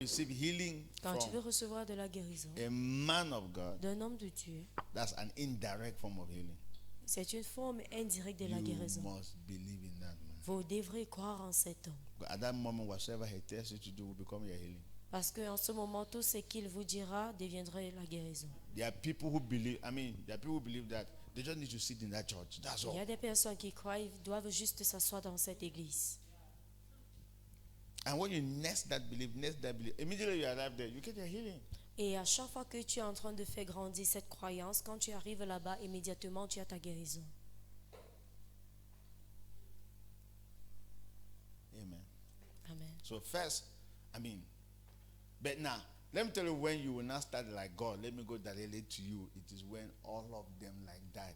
receive healing Quand tu veux from recevoir de la guérison a man of God, d'un homme de Dieu, that's an indirect form of healing. c'est une forme indirecte de la You guérison. must believe in that man. Vous devrez croire en cet homme. At that moment, whatever he tells you to do will become your healing. Parce qu'en ce moment, tout ce qu'il vous dira deviendra la guérison. There are people who believe, there are people who believe that they just need to sit in that church. That's Il y all. a des personnes qui croient qu'ils doivent juste s'asseoir dans cette église. And when you nest that belief, immediately you arrive there, you get your healing. Et à chaque fois que tu es en train de faire grandir cette croyance, quand tu arrives là-bas, immédiatement tu as ta guérison. Amen. Amen. So first, but now, let me tell you when you will not start like God. Let me go directly to you. It is when all of them like that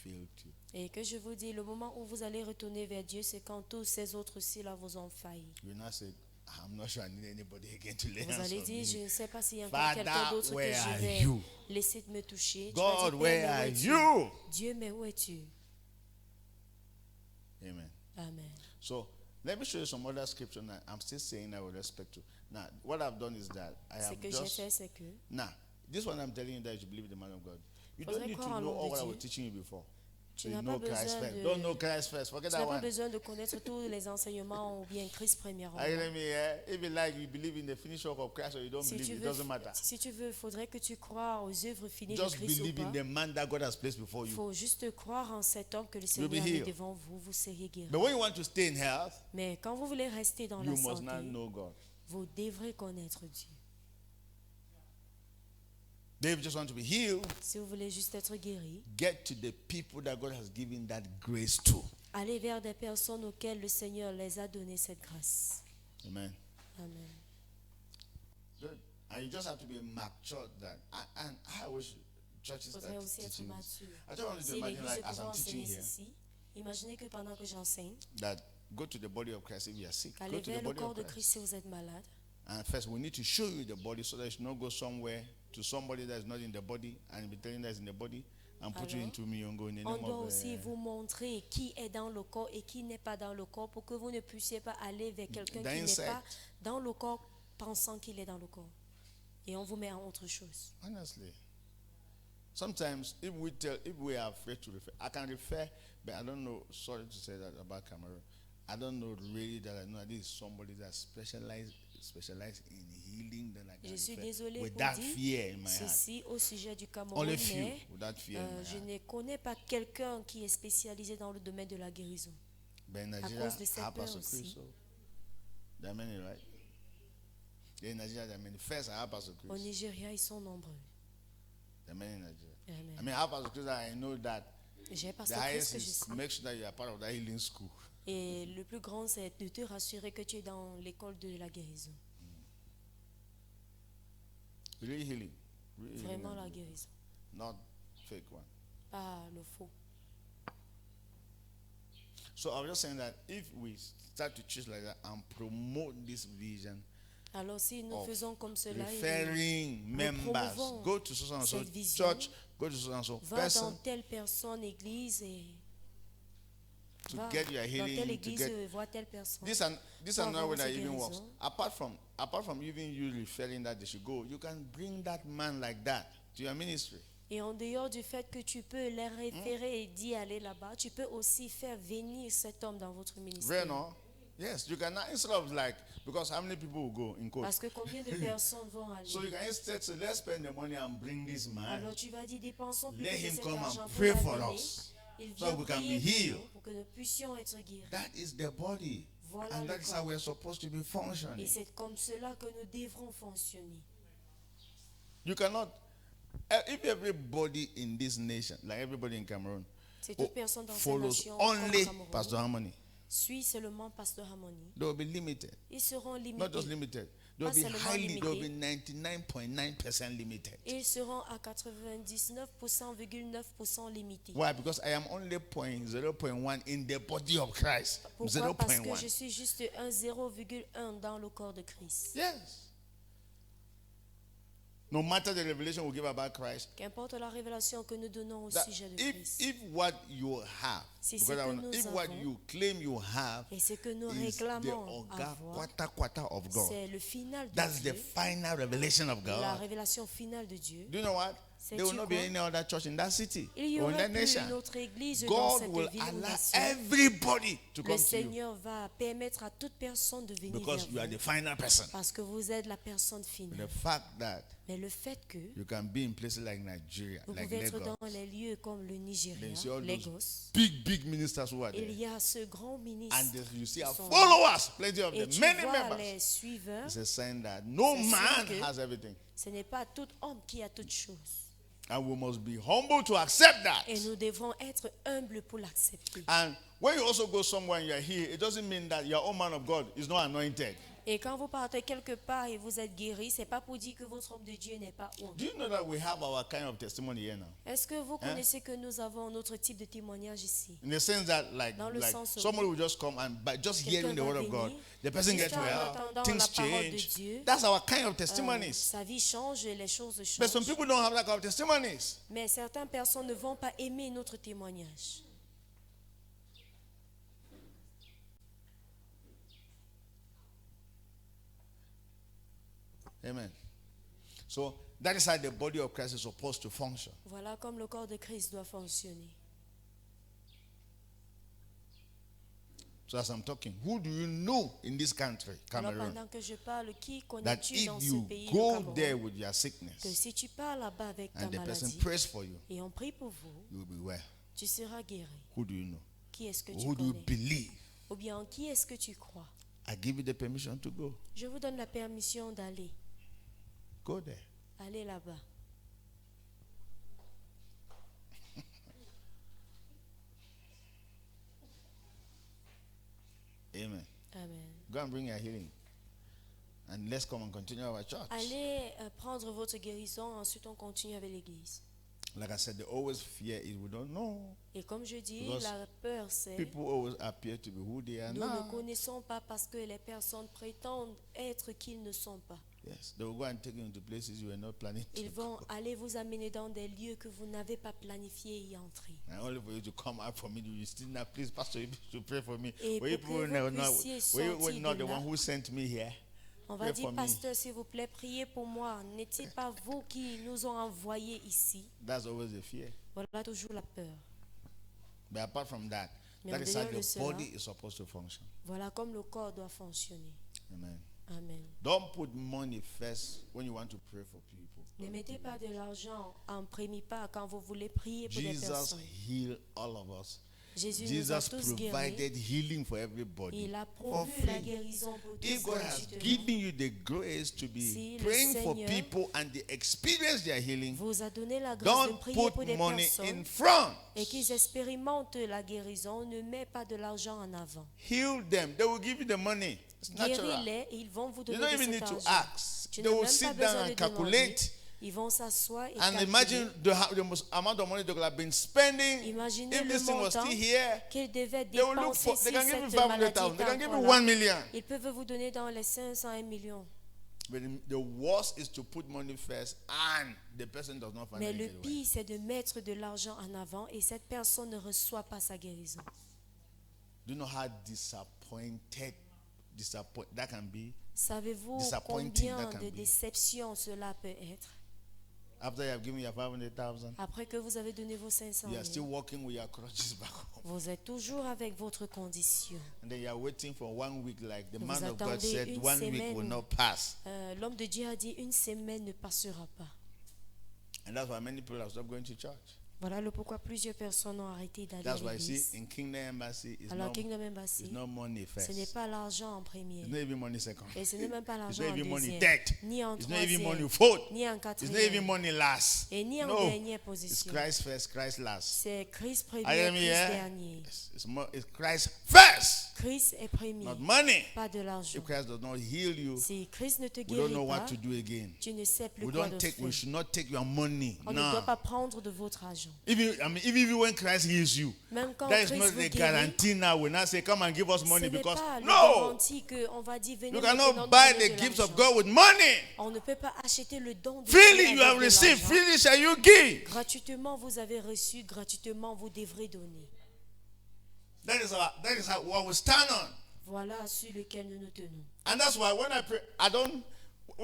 failed you. Et que je vous dis, le moment où vous allez retourner vers Dieu, c'est quand tous ces autres-ci là vous ont failli. You will not say, I'm not sure I need anybody again to lay Vous hands allez on dire, me. je ne sais pas s'il y a encore Father, quelqu'un d'autre que where je are vais you? laisser de me toucher. Tu vas God, dire, Père, where mais où are es-tu? you? Dieu, mais où es-tu? Amen. Amen. So let me show you some other scripture now. I'm still saying that with respect to. Now, what I've done is that I Ce have que j'ai just. fait, c'est que Now, this one I'm telling you that you believe the man of God. You Faudrait don't need to croire en know l'homme all de what I Dieu. was teaching you before. tu So n'as you pas know Christ besoin first. de... Don't know Christ first. Forget Tu n'as that pas one. besoin de connaître tous les enseignements ou bien Christ premièrement. Are you hearing me? Yeah? If you like, you believe in the finished work of Christ or you don't Si believe, tu it veux, doesn't matter. si tu veux, il faudrait que tu crois aux œuvres finies de Just Christ ou believe in pas. the man that God has placed before Il you. faut juste croire en cet homme que le be Seigneur a mis healed. devant vous, vous serez guéri. But when you want to stay in health, Mais quand vous voulez rester dans you la must santé, not know God. vous devrez connaître Dieu. If you just want to be healed, Si vous voulez juste être guéri, get to the people that God has given that grace to. allez vers des personnes auxquelles le Seigneur les a donné cette grâce. Amen. Amen. Good. And you just have to be mature that. And I wish churches Il faudrait start aussi être teaching this. mature. I just want you to Si imagine, l'Église like, as pouvait I'm teaching enseigner here, ceci, imaginez que pendant que j'enseigne, that go to the body of Christ if you are sick. Go allez to the vers le body corps of de Christ. Christ si vous êtes malade. And first, we need to show you the body so that you should not go somewhere to somebody that is not in the body and be telling that is in the body and put you Alors, into Miyongo in the On name doit of. aussi vous montrer qui est dans le corps et qui n'est pas dans le corps pour que vous ne puissiez pas aller vers quelqu'un qui n'est D'insectes. pas dans le corps pensant qu'il est dans le corps. Et on vous met en autre chose. Honestly, sometimes if we are afraid to refer, I can refer, but I don't know. Sorry to say that about Cameroon. I don't know really that I know that this is somebody that specialized in healing. Then I can Je suis refer désolée with pour that dire fear in my heart. ceci au sujet du Cameroun, Only few mais with that fear in my je heart. ne connais pas quelqu'un qui est spécialisé dans le domaine de la guérison. But in À Nigeria, cause de cette I peur Pastor aussi. Chris. So there are many, right? In Nigeria, there are many. First, I have Pastor Au Chris. Nigeria, ils sont nombreux. There are many in Nigeria. Amen. I have Pastor Chris. I know that J'ai the Pasteur Chris highest que je is sais. make sure that you are part of that healing school. Et le plus grand, c'est de te rassurer que tu es dans l'école de la guérison. Real healing. Real healing Vraiment and la real. guérison. Not fake one. Pas le faux. So I was just saying that if we start to choose like that and promote this vision Alors si nous of faisons comme cela, et referring members, promouvons go to so and so cette vision, church, go to so and so va dans person telle personne, église, et to va get your dans telle healing, to église, get vois telle personne. this and Pour another way avoir that cette even works. guérison. Apart from even you referring that they should go, you can bring that man like that to your ministry. Et en dehors du fait que tu peux les référer et d'y aller là-bas, tu peux aussi faire venir cet homme dans votre Right ministère. now? Yes, you can instead of like because how many people will go in quotes. Parce que combien de personnes vont aller? So you can instead say, let's spend the money and bring this man. Alors tu vas dire, dépensons plus Let de him cet come and argent pour pray for l'amener. us. Il so vient we can prier be pour healed. nous, pour que nous puissions être guéris. That is the body. Voilà And le that's how corps. we're supposed to be Et functioning. c'est comme cela que nous devrons fonctionner. You cannot, if everybody in this nation, like everybody in Cameroon, C'est toute personne dans cette follows nation comme only Cameroun, Pastor Harmony, suit seulement Pasteur Harmony. they will be limited. Ils seront Not just limités. limited. They will Pas be seulement highly, they will be limités. 99.9% limited. Ils seront à 99,9% limités. Why? Because I am only 0.1 in the body of Christ. Pourquoi? Parce que je 0.1. suis juste un 0,1 dans le corps de Christ. Yes. no matter the revelation we give about Christ, Qu'importe la révélation que nous donnons au that sujet de Christ. if what you have, Si because ce que if nous what avons you claim you have et ce que nous is the réclamons avoir, quarter of God, c'est le final de that's the Dieu, final revelation of la God. révélation finale de Dieu. Do you know what? There will Sais-tu not be quoi? any other church in that city Il y or in aura that plus nation. une autre église dans God cette will ville ou allow nation. everybody to Le come to you Seigneur va permettre à toute personne de venir because you vers are vous the final person. parce que vous êtes la personne The finale. fact that Mais le fait que you can be in places like Nigeria, vous like pouvez être Lagos, dans les lieux comme le Nigeria, then you see all those Lagos, big ministers who are il there. y a ce grand ministre And you see our sont- followers, plenty of et them, tu many vois members. les suiveurs. It's a sign that no C'est sûr man que- has everything. Ce n'est pas tout homme qui a toutes choses. And we must be humble to accept that. Et nous devrons être humbles pour l'accepter. And when you also go somewhere and you're here, it doesn't mean that your own man of God is not anointed. Et quand vous partez quelque part et vous êtes guéri, c'est pas pour dire que votre homme de Dieu n'est pas homme. Do you know that we have our kind of testimony here now? Est-ce que vous connaissez que nous avons notre type de témoignage ici? In the sense that, like Dans le sens où somebody will just come and by just quelqu'un hearing the va word of God, venir, the person juste gets en well, entendant things la parole de change. Dieu, That's our kind of testimonies. sa vie change et les choses But some changent. people don't have that kind of testimonies. Mais certaines personnes ne vont pas aimer notre témoignage. Amen. So that is how the body of Christ is supposed to function. Voilà comme le corps de Christ doit fonctionner. So as I'm talking, who do you know in this country, Alors Cameroon, pendant que je parle, qui that connais-tu if dans ce you pays, le go Cameroun, there with your que sickness si tu pars là-bas avec ta and the person maladie prays for you, et on prie pour vous, you will be well? tu seras guéri. Who do you know? Qui est-ce que tu Who do you connais? believe? Ou bien en qui est-ce que tu crois? I give you the permission to go. Je vous donne la permission d'aller. Go there. Allez là-bas. Amen. Amen. Go and bring your healing. And let's come and continue our church. Allez prendre votre guérison, ensuite on continue avec l'église. Like I said, they always fear it. We don't know. Et comme je dis, Because la peur c'est People always appear to be who they are nous now. ne connaissons pas parce que les personnes prétendent être qu'ils ne sont pas. Yes, they will go and take you into places you were not planning to Ils vont go. aller vous amener dans des lieux que vous n'avez pas planifié y entrer. And only for you to come out for me, you still not, please, Pastor, you should pray for me. Et Were you, pour que not, vous not, puissiez were you sortir not de the là, one who sent me here? On va Pray dire, for me. pasteur, s'il vous plaît, priez pour moi. N'est-il pas vous qui nous ont envoyés ici? That's always the fear. Voilà toujours la peur. But apart from that, Mais that en is how dehors de the cela, body is supposed to function. Voilà comme le corps doit fonctionner. Amen. Amen. Don't put money first when you want to pray for people. Ne mettez pas de l'argent en premier pas quand vous voulez prier pour des Jesus personnes. healed all of us. Jésus nous a Jesus tous guéris. provided healing for everybody. Il a for provu la free. guérison pour tous If God has gratuitement. given you the grace to be Si le praying for Seigneur people and they experience their healing, Vous a donné la grâce de don't prier pour put des money personnes in front. et qu'ils expérimentent la guérison. Ne mets pas de l'argent en avant. Heal them. They will give you the money. It's natural. Guéris-les et ils vont vous You donner don't de even cet need to argent. ask. Tu They n'as will même sit pas down besoin and de demander. calculate. Ils vont s'asseoir et And calculer. imagine the most amount of money they could have been spending Imaginez if le this thing was montant still here. qu'ils devaient They will look dépenser for, si they can give you cette maladie 500,000. They était can give you encore 1 là. million. Ils peuvent vous donner dans les 500 et 1 million. But the worst is to put money first and the person does not find Mais le it. pire, c'est de mettre de l'argent en avant et cette personne ne reçoit pas sa guérison. Do you know how that can be? Savez-vous Disappointing combien that can de be. déceptions cela peut être? After you have given your 500,000, Après que vous avez donné vos 500 you are 000, still walking with your crutches back home. vous êtes toujours avec votre condition. And then you are waiting for 1 week, like the Vous man of God attendez said, une 1 week semaine. will not pass. L'homme de Dieu a dit une semaine ne passera pas. And that's why many people have stopped going to church. Voilà le pourquoi plusieurs personnes ont arrêté d'aller à That's why, see, l'église. in Kingdom Embassy, Alors Kingdom Embassy, it's not money first. ce n'est pas l'argent en premier. It's not even money second. Et ce n'est même pas It's l'argent not en even money deuxième, third. ni en It's not even money troisième, fourth. ni en It's not even quatrième, money last. et ni en No. dernière It's position. Christ first, Christ last. C'est Christ premier, Are you hearing me Christ here? dernier. It's Christ first, Christ est premier, not money. pas de l'argent. If Christ does not heal you, Si Christ ne te we don't guérit know pas, what to do again. tu ne sais plus We quoi don't de take. We faire. should not take your money. On ne No. doit pas prendre de votre argent. l'argent. Even when Christ heals you, Même quand that is Christ not vous a guérit, guarantee now. We now say, come and give us ce money n'est because pas la no, garantie qu'on va dire venez you maintenant cannot nous buy donner the de gifts of l'argent. God with money. On ne peut pas acheter le don de Freely Dieu you have avec de received, l'argent. freely shall you give. Gratuitement vous avez reçu, gratuitement vous devrez donner. That is what we stand on. Voilà sur lequel nous nous tenons. And that's why when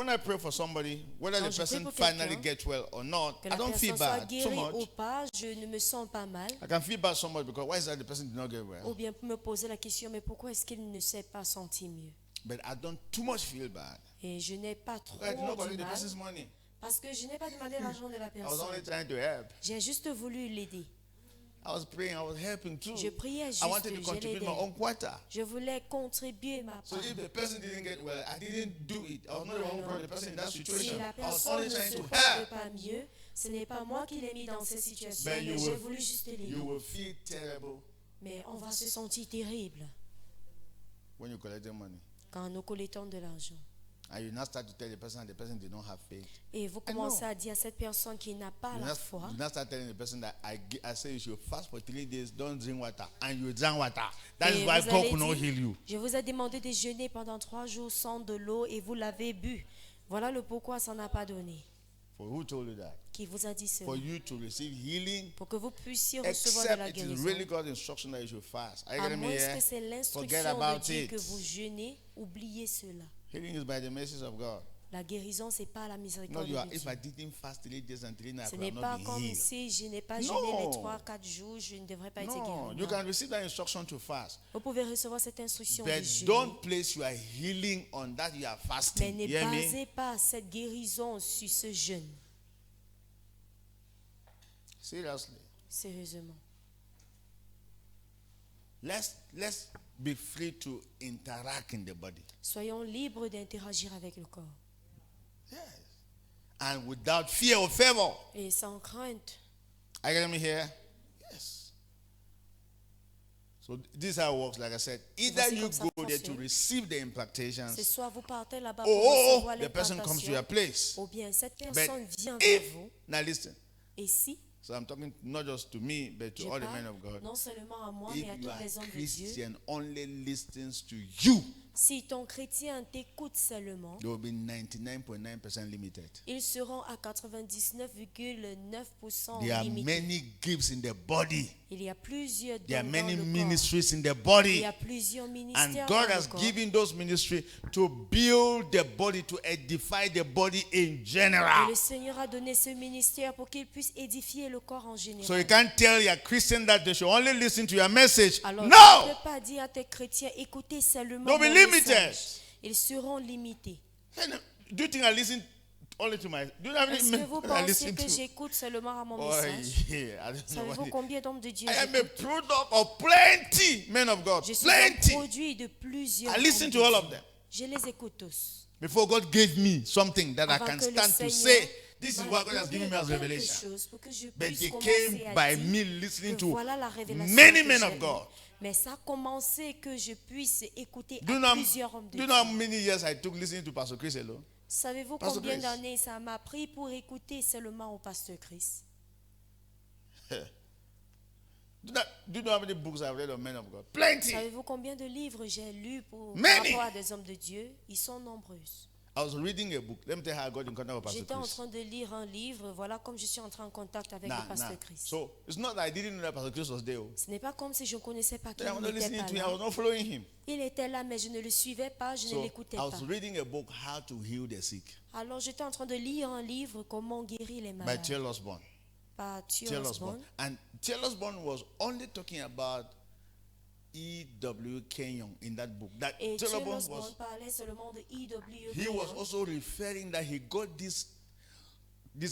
I pray for somebody, whether Quand the je prie person pour finally quelqu'un, gets well or not, Que I la don't feel personne soit bad too guérie ou much. pas, je ne me sens pas mal. I can feel bad so much because why is that the person did not get well? Ou bien pour me poser la question, mais pourquoi est-ce qu'il ne s'est pas senti mieux? But I don't too much feel bad. Et je n'ai pas trop I did not du collect the mal person's money. parce que je n'ai pas demandé l'argent de la I was only personne. trying to help. J'ai juste voulu l'aider. I was praying, I was helping too. Je priais juste, I wanted to je contribute l'aidais. my own quarter. Je voulais contribuer ma So part. if the person didn't get well, I didn't do it. I was not the one who brought the person in that Si situation. la I was personne only ne trying se to porte help. pas mieux, ce n'est pas moi qui l'ai mis dans cette situation, But mais j'ai voulu juste l'aider. you will feel terrible Mais on va se sentir terrible when you collect the money. quand nous collectons de l'argent. And you now start to tell the person and the person did not have faith. Et vous commencez à dire à cette personne qui n'a pas la foi. You now start telling the person that I say you should fast for 3 days, don't drink water, and you drank water. That Et is why vous God allez could not dire, heal you. je vous ai demandé de jeûner pendant 3 jours sans de l'eau et vous l'avez bu. Voilà le pourquoi ça n'a pas donné. For who told you that? Qui vous a dit cela? For you to receive healing, Pour que vous puissiez recevoir de la except it is guérison. really God's instruction that you should fast. Are you À getting me moins here? que c'est Forget l'instruction de about Dieu it. que vous jeûnez, oubliez cela. Healing is by the mercies of God. La guérison, ce n'est pas la No, miséricorde you are. de If Dieu. I didn't fast 3 days and 3 nights, Ce I n'est would pas not been comme healed. si je n'ai pas No. jeûné les 3-4 jours, je ne devrais pas être No, guéri. you Non. can receive that instruction to fast, Vous pouvez recevoir cette instruction de but jeûner. don't place your healing on that you are Mais fasting. ne You hear me? basez pas cette guérison sur ce jeûne. Seriously, Sérieusement. let's be free to interact in the body. Soyons libres d'interagir avec le corps. Yes, and without fear or favor. Et sans crainte. Are you getting me here? Yes. So this is how it works. Like I said, either Voici you comme ça go there to fonctionne. receive the C'est impartations, soit vous partez là-bas pour or recevoir the person comes to your l'implantation, place. ou bien cette But personne vient vers if vous. now listen, Et si, so I'm talking not just to me, but je to all the men parle of God. non seulement à moi, If mais à you tous are les hommes de Dieu, Christian, only listens to you, si ton chrétien t'écoute seulement, there will be 99.9% limited. ils seront à 99,9% There are limités. many gifts in the body. Il y a plusieurs There are dons many dans le corps. ministries in the Il body. y a plusieurs And ministères God dans has le corps. given those ministries to build the body, to edify the body in Et general. le Seigneur a donné ce ministère pour qu'il puisse édifier le corps en général. So you can't tell your Christian that they should only listen to your message. Alors, tu ne No! peux pas dire à tes chrétiens, écoutez seulement They'll be mon limited. message. Ils seront limités. Do you think I listen only to my... Do you know how many Est-ce que men vous I pensez listen que to? j'écoute seulement à mon Oh, message? yeah, I don't know Savez-vous what it- combien d'hommes de Dieu I am a j'écoute? product of plenty men of God. Je suis un Plenty. produit de plusieurs I listen hommes to de all Dieu. of them. Je les écoute tous. Before God gave me something that I Avant can que le stand to Seigneur say, this is m'a what God has donné given me as quelque revelation. chose pour que je But puisse they commencer came à by dire me listening que to voilà la révélation many que men j'ai of eue. God. Mais ça a commencé que je puisse écouter Do you à know, plusieurs hommes de do Dieu. you know how many years I took listening to Pastor Chris alone? Savez-vous Pastor combien Chris. d'années ça m'a pris pour écouter seulement au pasteur Chris? Do you know how many books I've read of men of God? Plenty. Savez-vous combien de livres j'ai lus par Many. rapport à des hommes de Dieu? Ils sont nombreux. I was reading a book. Let me tell you how I got in contact with Pastor J'étais en Chris. train de lire un livre, voilà comme je suis entré en contact avec le pasteur Chris. So it's not that I didn't know that Pastor Chris was there. Oh. Ce n'est pas comme si je ne connaissais pas qu'il I was not n'était listening pas to him. I was là. not following him. Il était là, mais je ne le suivais pas, je ne So l'écoutais I pas. was reading a book, How to Heal the Sick, Alors j'étais en train de lire un livre, Comment guérir les by malades, T.L. Osborne. par T.L. T.L. Osborne. Osborne. And T.L. Osborne was only talking about E.W. Kenyon in that book. That Et T.L. T.L. Osborne Osborne was, parlait seulement de E.W. he was Kenyon. also referring that he got this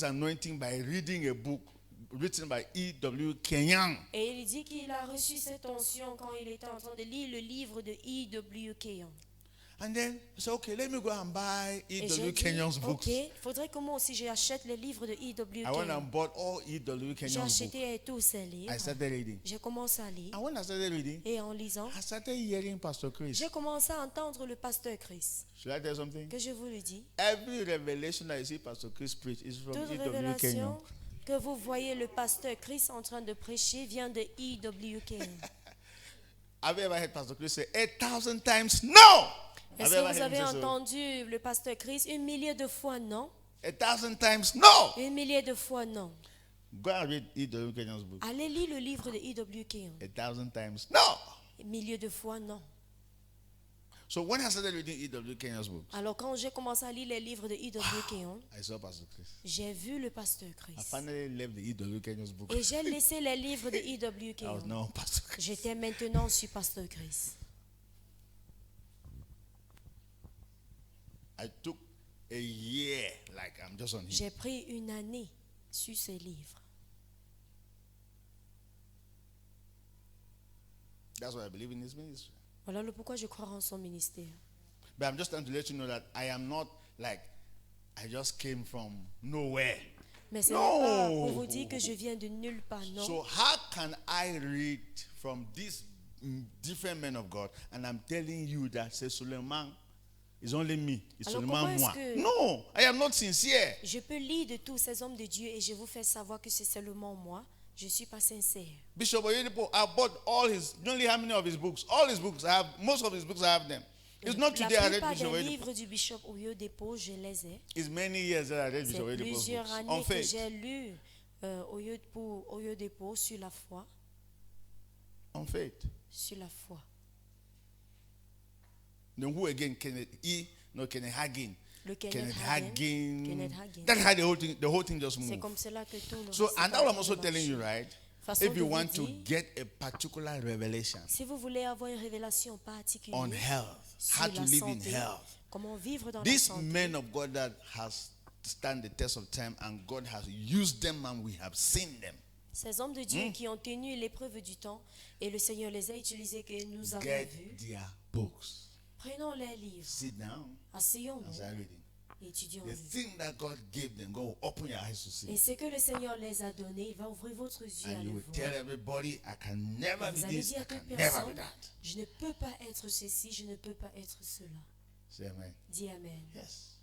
anointing by reading a book written by E.W. Kenyon. Et il dit qu'il a reçu cette onction quand il était en train de lire le livre de E.W. Kenyon. And then I said, okay, let me go and buy Et E.W. j'ai dit, Kenyon's books. ok, il faudrait que moi aussi j'achète les livres de E.W. I went Kenyon. and bought all E.W. J'ai Kenyon's books. acheté tous ces livres. I started reading. J'ai commencé à lire. And when I started reading, Et en lisant, I started hearing Pastor Chris. j'ai commencé à entendre le pasteur Chris. Should I tell you something? Que je vous le dis. Every revelation that you see Pastor Chris preach is from Toute E.W. Kenyon. révélation que vous voyez le pasteur Chris en train de prêcher vient de EWK. Have you ever heard Pastor Chris say 8,000 times no? Est-ce que vous avez entendu le pasteur Chris 1 millier de fois non? 8,000 times no. 1 millier de fois non. Go and read E.W. Kenyon's book. Allez lire le livre de EWK. 8,000 times no. 1 millier de fois non. So when I started reading E.W. Kenyon's book, Alors quand j'ai commencé à lire les livres de EWK, I saw Pastor Chris. j'ai vu le pasteur I Chris. finally left the E.W. Kenyon's book. Et j'ai laissé les livres de EWK. I was now Pastor Chris. J'étais maintenant sur pasteur Chris. I took a year, like I'm just on him. J'ai pris une année sur ces livres. That's why I believe in his ministry. Voilà le pourquoi je crois en son ministère. But I'm just trying to let you know that I am not like I just came from nowhere. Mais ce n'est No. pas pour vous dire que je viens de nulle part, non. So how can I read from these different men of God and I'm telling you that c'est Suleiman is only me. It's Alors, Suleiman comment moi. est-ce que- No, I am not sincere. Je peux lire de tous ces hommes de Dieu et je vous fais savoir que c'est seulement moi. Je ne suis pas sincère. Bishop Oyedepo, I bought all his, you only how many of his books? All his books, I have, most of his books, I have them. It's not La today I read plupart Bishop des Oyedepo. livres du Bishop Oyedepo, je les ai. It's many years that I read C'est Bishop Oyedepo's plusieurs books. années On que faith. j'ai lu Oyedepo sur la foi. On faith. Sur la foi. Then who again? Kenneth Hagin. Le Kenneth Hagin. Kenneth Hagin. That's how the whole thing just C'est moved. comme cela que tout le So, reste and va now I'm also marcher. telling you, right? Façon If de you vous want to dire, get a particular revelation si vous voulez avoir une révélation on particulière health, sur how to la live in santé, health, comment vivre dans la these santé, men of God that has stand the test of time and God has used them and we have seen them. ces hommes de Dieu qui ont tenu l'épreuve du temps et le Seigneur les a utilisés que nous avons Get vus, their books. prenons les livres, Sit down asseyons-nous and start reading. et étudions. The thing that God gave them, go open your eyes to Et see. ce que le Seigneur les a donné, il va ouvrir votre yeux à And le you will voir. tell everybody, I can never be Vous allez this, dire I à toute can never be personne, that. je ne peux pas être ceci, je ne peux pas être cela. Say amen. Dis Amen. Yes.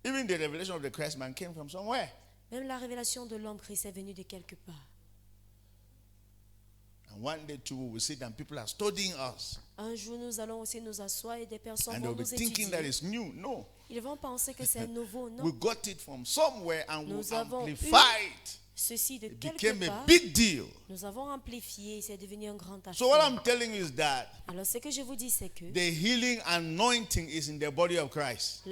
Even the revelation of the Christ man came from somewhere. Même la révélation de l'homme Christ est venue de quelque part. And one day too, we will sit and people are studying us. Un jour, nous allons aussi nous asseoir et des personnes And vont they'll be nous thinking that étudier. it's new. No. Ils vont penser que c'est nouveau. We Non, got it from somewhere and we Nous avons amplified. ceci de It quelque became a part. big deal. Nous avons amplifié, c'est devenu un grand So what affaire. I'm telling you is that Alors, ce que je vous dis, c'est que the healing anointing is in the body of Christ.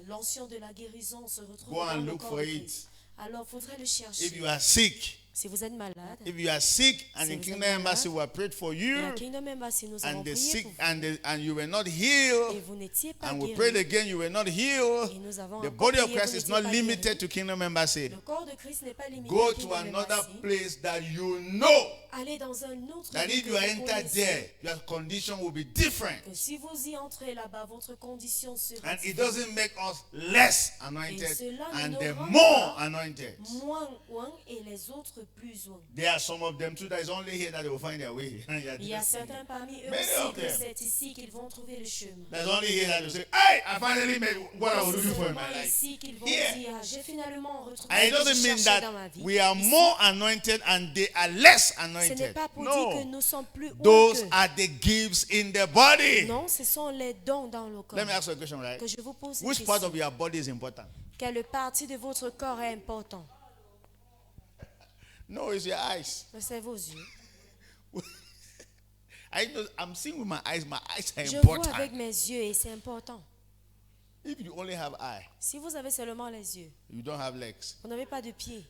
l'onction de la guérison se retrouve Go and dans le look corps for de it. Christ. Alors, il faudrait le chercher. If you are sick, Si vous êtes malade, if you are sick and Si in vous Kingdom êtes Embassy malade, we have prayed for et you à Kingdom Embassy, nous avons and the prié sick pour vous. and you were not Et healed vous n'étiez pas and we guéri. prayed again you were not healed. Et nous avons The encore body of prié, Christ vous is n'étiez not pas limited guéri. to Kingdom Embassy. Le corps de Christ n'est pas limité Go à to Kingdom another Embassy. place that you know Allez dans un autre that lieu if que you vous enter connaissez. there, your condition will be different. Que si vous y entrez là-bas, votre condition sera And it différente. doesn't make us less Et anointed cela and ne the nous rend more pas anointed. moins loin et les autres plus loin. There are some of them too that is only here that they will find their way. Il y a certains parmi eux Many aussi of que them. c'est ici qu'ils vont trouver le chemin. There's only here that they say, hey, I finally made what I was C'est looking for in seulement my life. ici qu'ils vont Here. dire, j'ai finalement retrouvé And it ce que doesn't je mean cherchais dans ma that vie. we are Ici, more anointed and they are less ce n'est anointed. pas pour dire que No. nous sommes plus hauts Those qu'eux. are the gifts in the body. Non, ce sont les dons dans le corps. Let me ask you a question, right? Que je vous pose une Which part question. of your body is important? Quelle partie de votre corps est importante? No, it's your eyes. C'est vos yeux. I'm seeing with my eyes are Je vois important. avec mes yeux et c'est important. If you only have eye, Si vous avez seulement les yeux, you don't have legs. vous n'avez pas de pieds.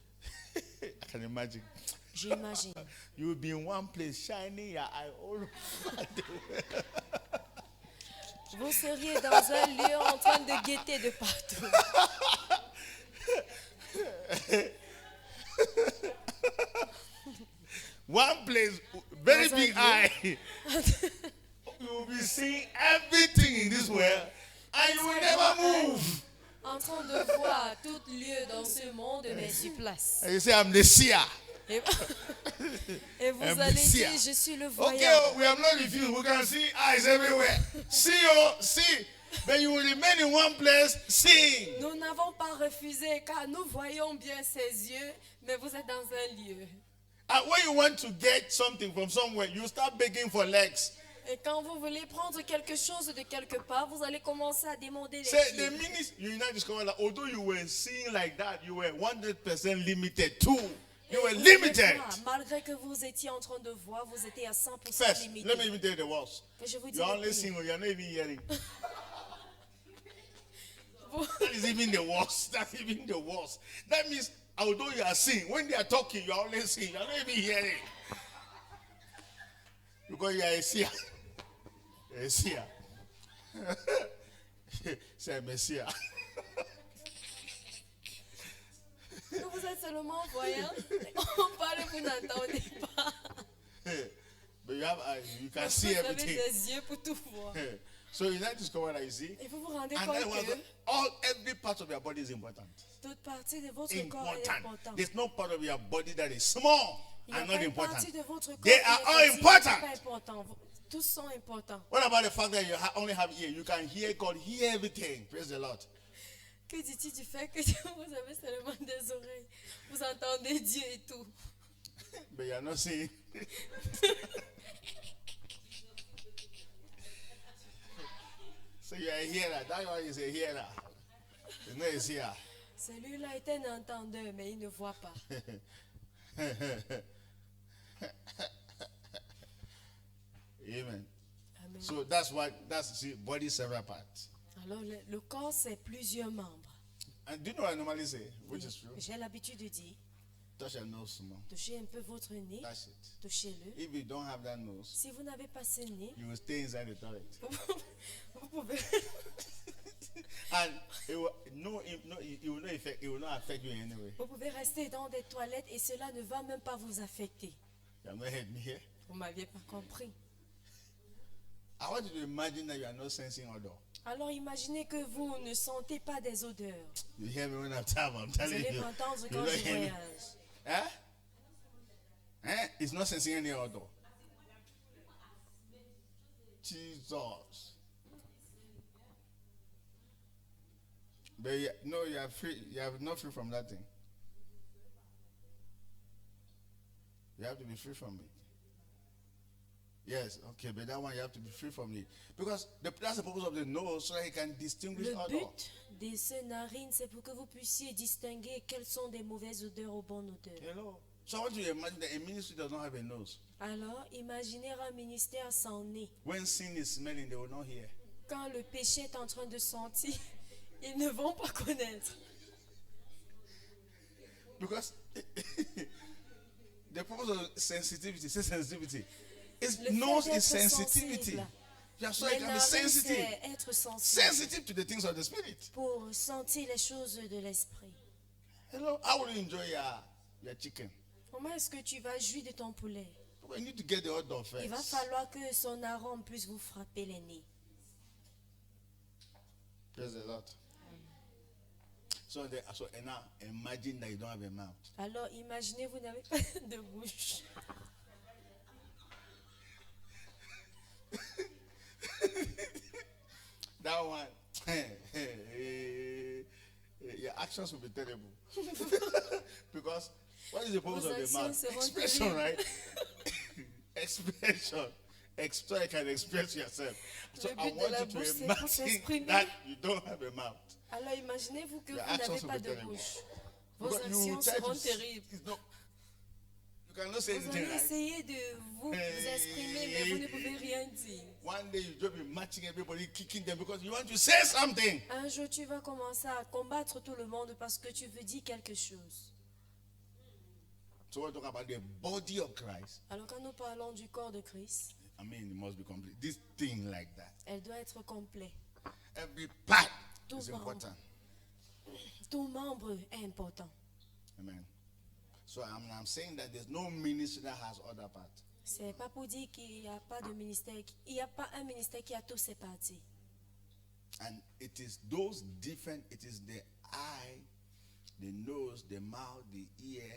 I can imagine. J'imagine. You will be in one place, shining your eye all over the world. Vous seriez dans un lieu en train de guetter de partout. One place, very Dans un big lieu. eye. You will be seeing everything in this world, and you will never move. En train de voir tout lieu dans ce monde, mais sur place. And you say, I'm the seer. Et, et vous I'm allez the seer. dire, je suis le Okay, voyant. oh, we have not refused. We can see eyes everywhere. See, oh, see. but you will remain in one place seeing. Nous n'avons pas refusé car nous voyons bien ses yeux, mais vous êtes dans un lieu. And when you want to get something from somewhere, you start begging for legs. Et quand vous voulez prendre quelque chose de quelque part, vous allez commencer à demander les Say the pieds. minute you now discover that although you were seeing like that, you were 100% limited too. You were Et vous limited. savez quoi? Malgré que vous étiez en train de voir, vous étiez à 100% First, limité. let me even tell you the worst. Et je vous dis You're le only pire. seeing, you're not even hearing. Vous- That is even the worst. That's even the worst. That means although you are seeing, when they are talking, you are only seeing. You are not even hearing. Because you are a seer. A seer. C'est un messia. Vous êtes seulement voyant. On parle, vous n'entendez pas. But you have eyes. You can Vous see avez everything. des yeux pour tout voir. So you now discover that you see. Et vous vous rendez And compte then que every part of your body is important. toute partie de votre corps est Important. importante. There's no part of your body that is small Il n'y a and pas not une important. partie de votre corps They qui are est all petite, qui n'est important. pas important. Tous sont importants. What about the fact that you only have ear? You can hear God, hear everything. Praise the Lord. Que dis-tu du fait que vous avez seulement des oreilles? Vous entendez Dieu et tout. But you are not seeing. So you are a hearer. That one is a hearer. It's not a seer. Celui-là est un entendeur, mais il ne voit pas. Amen. Amen. So that's see, body several parts. Alors, le corps, c'est plusieurs membres. And do you know what I normally say, which is true? J'ai l'habitude de dire, Touch your nose small. touchez un peu votre nez, Touch it. touchez-le. If you don't have that nose, Si vous n'avez pas ce nez, you will stay inside the toilet. vous pouvez... And it will not affect. It will not affect you in any way. Vous pouvez rester dans des toilettes et cela ne va même pas vous affecter. You have not heard me here. Vous ne m'aviez pas compris. I want you to imagine that you are not sensing odor. Alors imaginez que vous ne sentez pas des odeurs. You hear me when I'm telling Vous telling allez you. m'entendre You quand don't je hear me. voyage. Huh? It's not sensing any odor. Jesus. But no, you are free. You are not free from that thing. You have to be free from it. Yes, okay, but that one you have to be free from it. Because that's the purpose of the nose, so that he can distinguish Le odor. but de ces narines, c'est pour que vous puissiez distinguer quelles sont des mauvaises odeurs ou bonnes odeurs. Hello. So I want you to imagine that a ministry does not have a nose. Alors, imaginez un ministère sans nez. When sin is smelling, they will not hear. Quand le péché est en train de sentir, ils ne vont pas connaître. Because the purpose of sensitivity, say sensitivity. It's Le nose fait is d'être sensitivity. sensible. Yeah, so Les it can be narines, sensitive. c'est être sensible Sensitive to the things of the spirit. pour sentir les choses de l'esprit. Hello, how will you enjoy your chicken? Comment est-ce que tu vas jouir de ton poulet? Well, you need to get the odor Il va first. falloir que son arôme puisse vous frapper les nez. Praise the Lord. So and now imagine that you don't have a mouth. Alors imaginez, vous n'avez pas de bouche. That one, your actions will be terrible. Because what is the purpose Vos of the actions mouth? seront Expression, terribles. right? Expression. So you can express yourself. So Le I but de want la you bouche, to c'est pour imagine s'exprimer. that you don't have a mouth. Alors imaginez-vous que vous Your n'avez actions pas will be de terrible. bouche. Vos Because you actions try seront to. terribles. It's not, you cannot say Vous anything, allez right? essayer de vous exprimer, mais vous ne pouvez rien dire. One day you just be matching everybody, kicking them because you want to say something. Un jour, tu vas commencer à combattre tout le monde parce que tu veux dire quelque chose. So we're talking about the body of Christ. Alors quand nous parlons du corps de Christ, I mean, it must be complete. This thing like that. elle doit être complète. Every part Tout is membre. important. Tout membre est important. Amen. So I'm saying that there's no ministry that has other parts. C'est pas pour dire qu'il n'y a pas de ministère, il n'y a pas un ministère qui a tous ses parties. And it is those different, it is the eye, the nose, the mouth, the ear,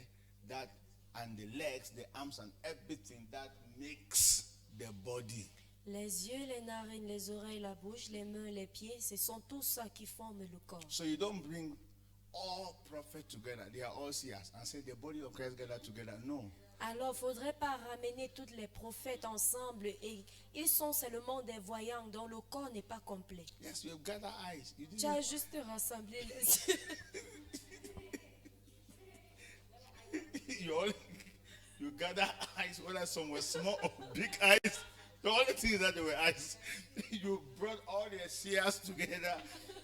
and the legs, the arms and everything that makes the body. Les yeux, les narines, les oreilles, la bouche, les mains, les pieds, ce sont tout ça qui forment le corps. So you don't bring all prophets together. They are all seers. And say the body of Christ gathered together. No. Alors, il ne faudrait pas ramener tous les prophètes ensemble et ils sont seulement des voyants dont le corps n'est pas complet. Yes, you have gathered eyes. You Tu as didn't. juste rassemblé les yeux. You gather eyes, whether some were small or big eyes. The only thing is that they were eyes. You brought all the seers together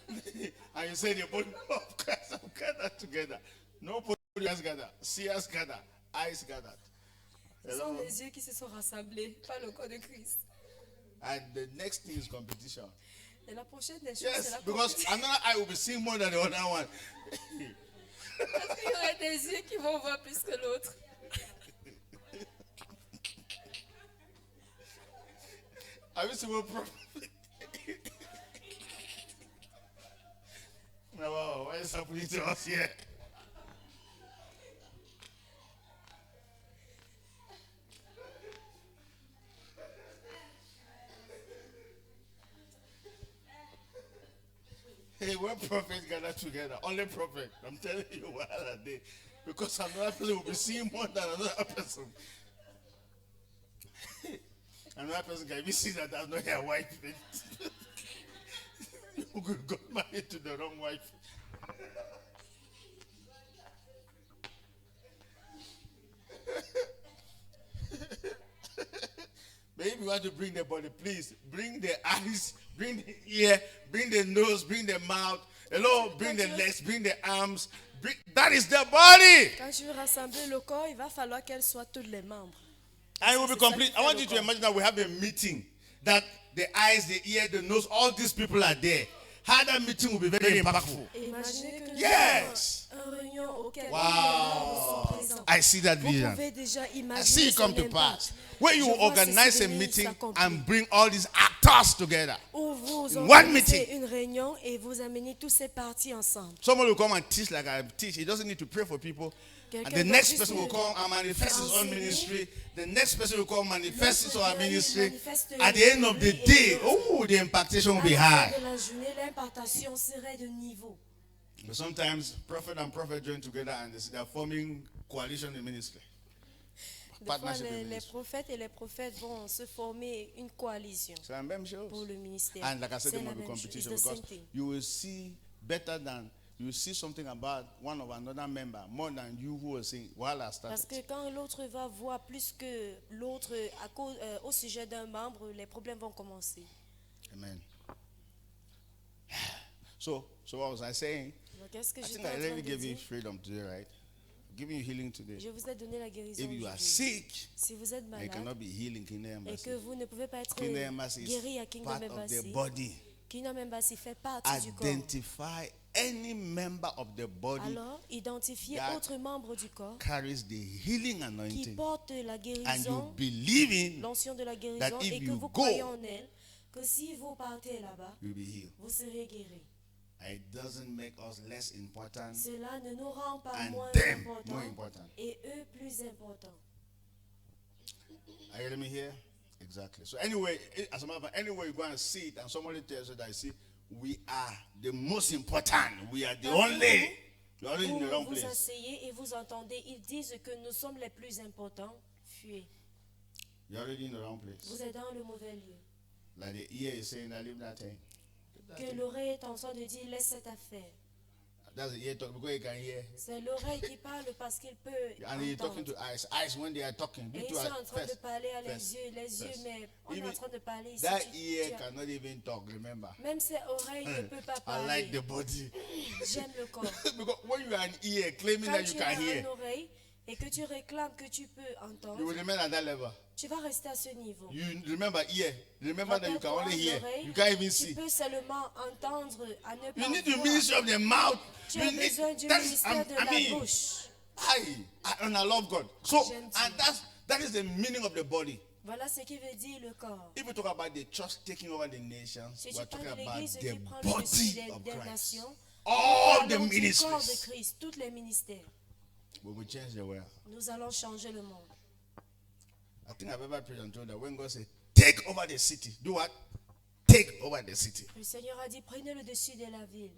and you said the body of Christ have gathered together. No body has gathered. Seers gathered. Eyes gathered. Ce sont les yeux qui se sont rassemblés, pas le corps de Christ. And the next thing is competition. Et la prochaine des choses, c'est Yes, la because compétition. another eye will be seeing more than the other one. Parce qu'il y aurait des yeux qui vont voir plus que l'autre. Have you seen what prophet? Wow, what is happening to us here? Hey, when prophets gather together, only prophet, I'm telling you what are they? Because another person will be seeing more than another person. Another person can even see that that's not your wife. You got married to the wrong wife. But if you want to bring the body, please bring the eyes, bring the ear, bring the nose, bring the mouth. Hello, bring the legs, bring the arms. That is the body. Quand tu veux rassembler le corps, il va falloir qu'elles soient tous les membres. And it will be complete. I want you to imagine that we have a meeting, that the eyes, the ear, the nose, all these people are there. How that meeting will be very impactful. Imaginez que nous Yes. avons une réunion auquel Wow. tous les membres sont présents. I see that Vous vision. pouvez déjà I imaginer see it son come to impact. pass. Where you Je will vois organize ceci a venir meeting s'accomplir. and bring all these actors together. Où vous One organisez meeting. une réunion et vous amenez tous ces partis ensemble. Someone will come and teach like I teach. He doesn't need to pray for people. And Quelqu'un the va next juste person will come and manifest his own enseigner. ministry. The next person will come manifest his own L'autre ministry. manifeste At the end of the lui et day, l'autre. oh, the impartation will À be la fin high. de la journée, l'impartation serait de niveau. But sometimes prophet and prophet join together and they are forming coalition in ministry. Des fois, Partnership in les ministry. prophètes et les prophètes vont se former une coalition So I'm very sure. pour le ministère. And like I said, C'est there la must be même chose. competition It's the because same thing. you will see better than you will see something about one of another member more than you who are saying while I Parce started. que quand l'autre va voir plus que l'autre au sujet d'un membre, les problèmes vont commencer. Amen. So what was I saying? Donc, qu'est-ce que I j'étais think en I train already de gave you dire? freedom today, right? Giving you healing today. Je vous ai donné la guérison If you are aujourd'hui. sick, Si vous êtes and you malade cannot be healed in Kingdom et Embassy. que vous ne pouvez pas être Kingdom Embassy guéri à is Kingdom part of the Embassy, body. Kingdom Embassy fait partie du corps. Identify any member of the body Alors, identifiez that autre membre du corps carries the healing qui anointing, porte la and guérison, you believe in, l'onction de la that guérison, if et que you vous go, croyez en elle, que si vous partez là-bas, you'll be healed. vous serez guéri. It doesn't make us less important Cela ne nous rend pas and moins them importants more important. et eux plus importants. Are you hearing me here? Exactly. So anyway, as a matter of fact, anyway you go and see it and somebody tells you that you see, we are the most important. We are the only. You are in the wrong Vous vous place. asseyez et vous entendez, ils disent que nous sommes les plus importants. Fuyez. You are already in the wrong place. Vous êtes dans le mauvais lieu. Like the ear is saying, I leave that thing. Leave that Que thing. l'oreille est en train de dire, laisse cette affaire. That's the ear talking because you can hear. C'est l'oreille qui parle parce qu'il peut And he's talking entendre. to eyes. Eyes when they are talking. Et You ils two sont are en train de first. parler à first, les yeux, first. mais on est en Even train de parler ici. that tu- ear tu as- cannot even talk, remember. Même ses oreilles ne peuvent pas I parler. like the body. J'aime le corps. Because when you are an ear claiming Quand that you tu can as hear, une oreille et que tu réclames que tu peux you will entendre, remain at that level. tu vas rester à ce niveau. You remember ear. Remember that you can Rappelle-toi, only hear. l'oreille, You can't even tu see. peux seulement entendre à ne pas You need the voir. ministry of the mouth. Tu You as need besoin du that's ministère de I la mean, bouche. and I love God. So J'aime and Dieu. that is the meaning of the body. Voilà ce qui veut dire le corps. If we talk about the church taking over the nations, Si we tu are parles talking de about l'église qui the prend le dessus body of des Christ. nations, All the parlons du corps de ministries. Christ, tous les ministères. We will change the world. Nous allons changer le monde. I think I've ever prayed and told that when God said, take over the city. Do what? Take over the city. Le Seigneur a dit, prenez le dessus de la ville.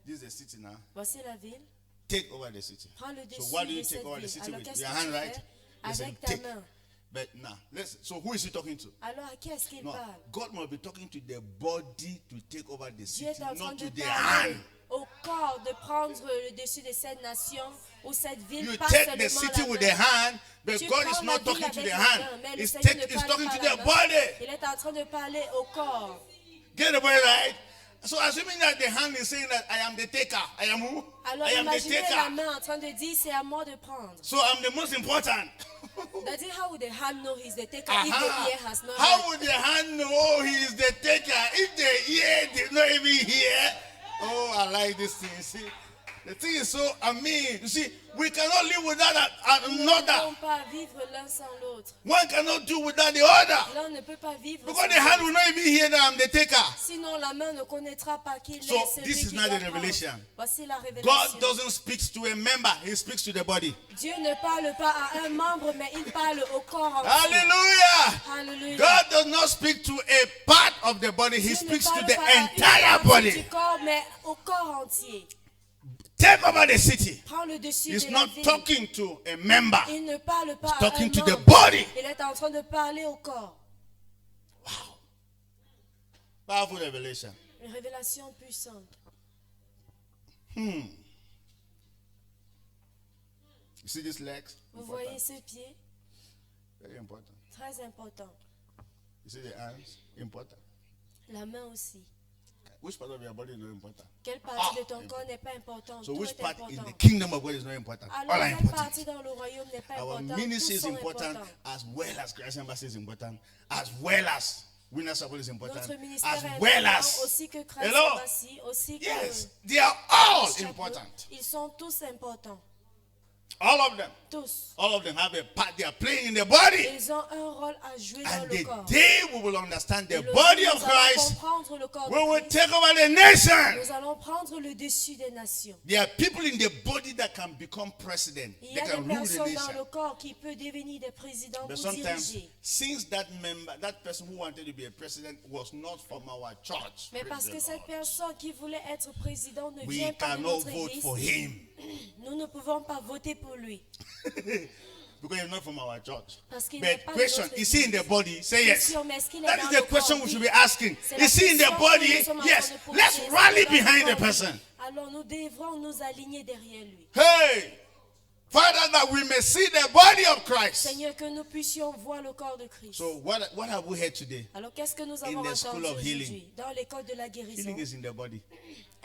This is the city now. Voici la ville. Take over the city. Prends le dessus So what do you de take cette over the ville. city Alors with? qu'est-ce Your que hand, tu right? fais? Listen, Avec ta take. main. But now, listen. So who is he talking to? Alors à qui est-ce qu'il No, parle? God must be talking to the body to take over the Dieu city, est en train not de to the parler hand. au corps de prendre le dessus de cette nation ou cette ville, You pas take the seulement city la with main. the hand, but Tu God prends is la not ville talking to avec the la hand. main, mais le He's, Seigneur ne he's parle talking pas to la the main. body. Il est en train de parler au corps. Get the body right? So assuming that the hand is saying that I am the taker. I am who? Alors I am the imaginez la taker. main en train de dire c'est à moi de prendre. So I'm the most important. That is how would the hand know he's the taker if Aha. the ear has not How heard? would the hand know he is the taker if the ear did not even hear? Oh, I like this thing. See, the thing is so, you see, we cannot live without Nous ne another. pouvons pas vivre l'un sans l'autre. One cannot do without the other. L'un ne peut pas vivre Because sans the hand l'autre. will not even hear that I'm the taker. Sinon la main ne connaîtra pas qu'il So, est celui this is qui not doit the prendre. revelation. Voici la God révélation. doesn't speak to a member, he speaks to the body. Dieu ne parle pas à un membre, mais il parle au corps entier. Hallelujah! Alléluia. God does not speak to a part of the body, he Dieu ne speaks to parle the pas à une entire partie body. du corps, mais au corps entier. Take over the city. Prends le dessus He's de la not ville. talking to a member. Il ne parle pas He's à un talking to the membre. body. Il est en train de parler au corps. Wow. Powerful revelation. Une révélation puissante. You see these legs? Vous Important. voyez ses pieds? Very important. Très important. You see the arms? Important. La main aussi. Which part of your body is not important? Quelle partie de ton important. corps n'est pas importante? So Tout which est part in important. the kingdom of God is not important? Alors, All are quelle important. partie dans le royaume n'est pas Our importante? ministry Tous is sont important importants. as well as Christ Embassy is important, as well as Winner Support is important, Notre ministère as est well important, as. aussi que Christ Hello? Embassy, aussi que Yes, they are all Chapel. important. Ils sont tous importants. All of them. Tous. All of them have a part they are playing in the body. Ils ont un rôle à jouer dans And le the corps. day we will understand Et the le body jour où of nous allons Christ, comprendre le corps we de will Christ, take over the nation. nous allons prendre le dessus des nations. There are people in the body that can become president. Il They y a des can rule the personnes dans nation. le corps qui peuvent devenir des présidents But pour sometimes, diriger. since that member, that person who wanted to be a president was not from our church, Mais praise parce the que cette Lord, personne qui voulait être président ne we vient pas de cannot notre vote église, for him nous ne pouvons pas voter pour lui. because he's not from our church. Parce qu'il n'est But pas de question, notre is he in the église. body? Say yes. Question, mais est-ce qu'il est That dans is le the question corps? we should Oui. be asking. C'est la Is he in the question que body? nous sommes en Yes. train de poser. Let's Est-ce rally qu'il est dans behind le the corps? person. Alors nous devrons nous aligner derrière lui. Hey, Father, that we may see the body of Christ. Seigneur, que nous puissions voir le corps de Christ. So what have we heard today? Alors qu'est-ce que nous avons the school entendu of healing. aujourd'hui? Dans l'école de la guérison, Healing is in the body,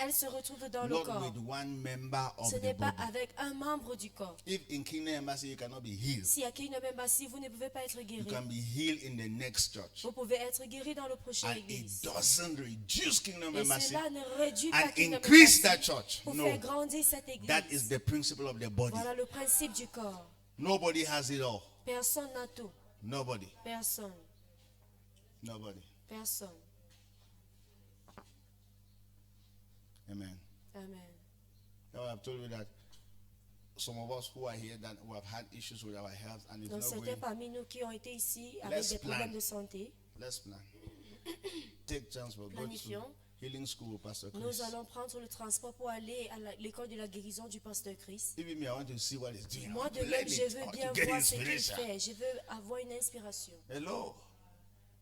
elle se retrouve dans le not corps. with one member of Ce the n'est pas body. avec un membre du corps. If in Kingdom Embassy you cannot be healed, Si à Kingdom Embassy, vous ne pouvez pas être you guéri, can be healed in the next church. vous pouvez être guéri dans le prochain And it église. doesn't reduce Kingdom Et Embassy cela ne réduit pas and Kingdom increase Embassy that church. pour No, faire grandir cette église. that is the principle of the body. Voilà le principe du corps. Nobody has it all. Personne n'a tout. Nobody. Personne. Nobody. Personne. Amen. Amen. Now I've told you that some of us who are here that who have had issues with our health and it's Donc not certains going. parmi nous qui ont été ici avec Let's des problèmes plan. de santé, Let's plan. Take chance for go to Planifions. healing school with Pastor Chris. nous allons prendre le transport pour aller à l'école de la guérison du pasteur Christ. Even me, I want to see what he's doing. I Moi want de to learn même, je it. I veux want bien to get voir ce qu'il inspiration. fait. Je veux avoir une inspiration. Hello.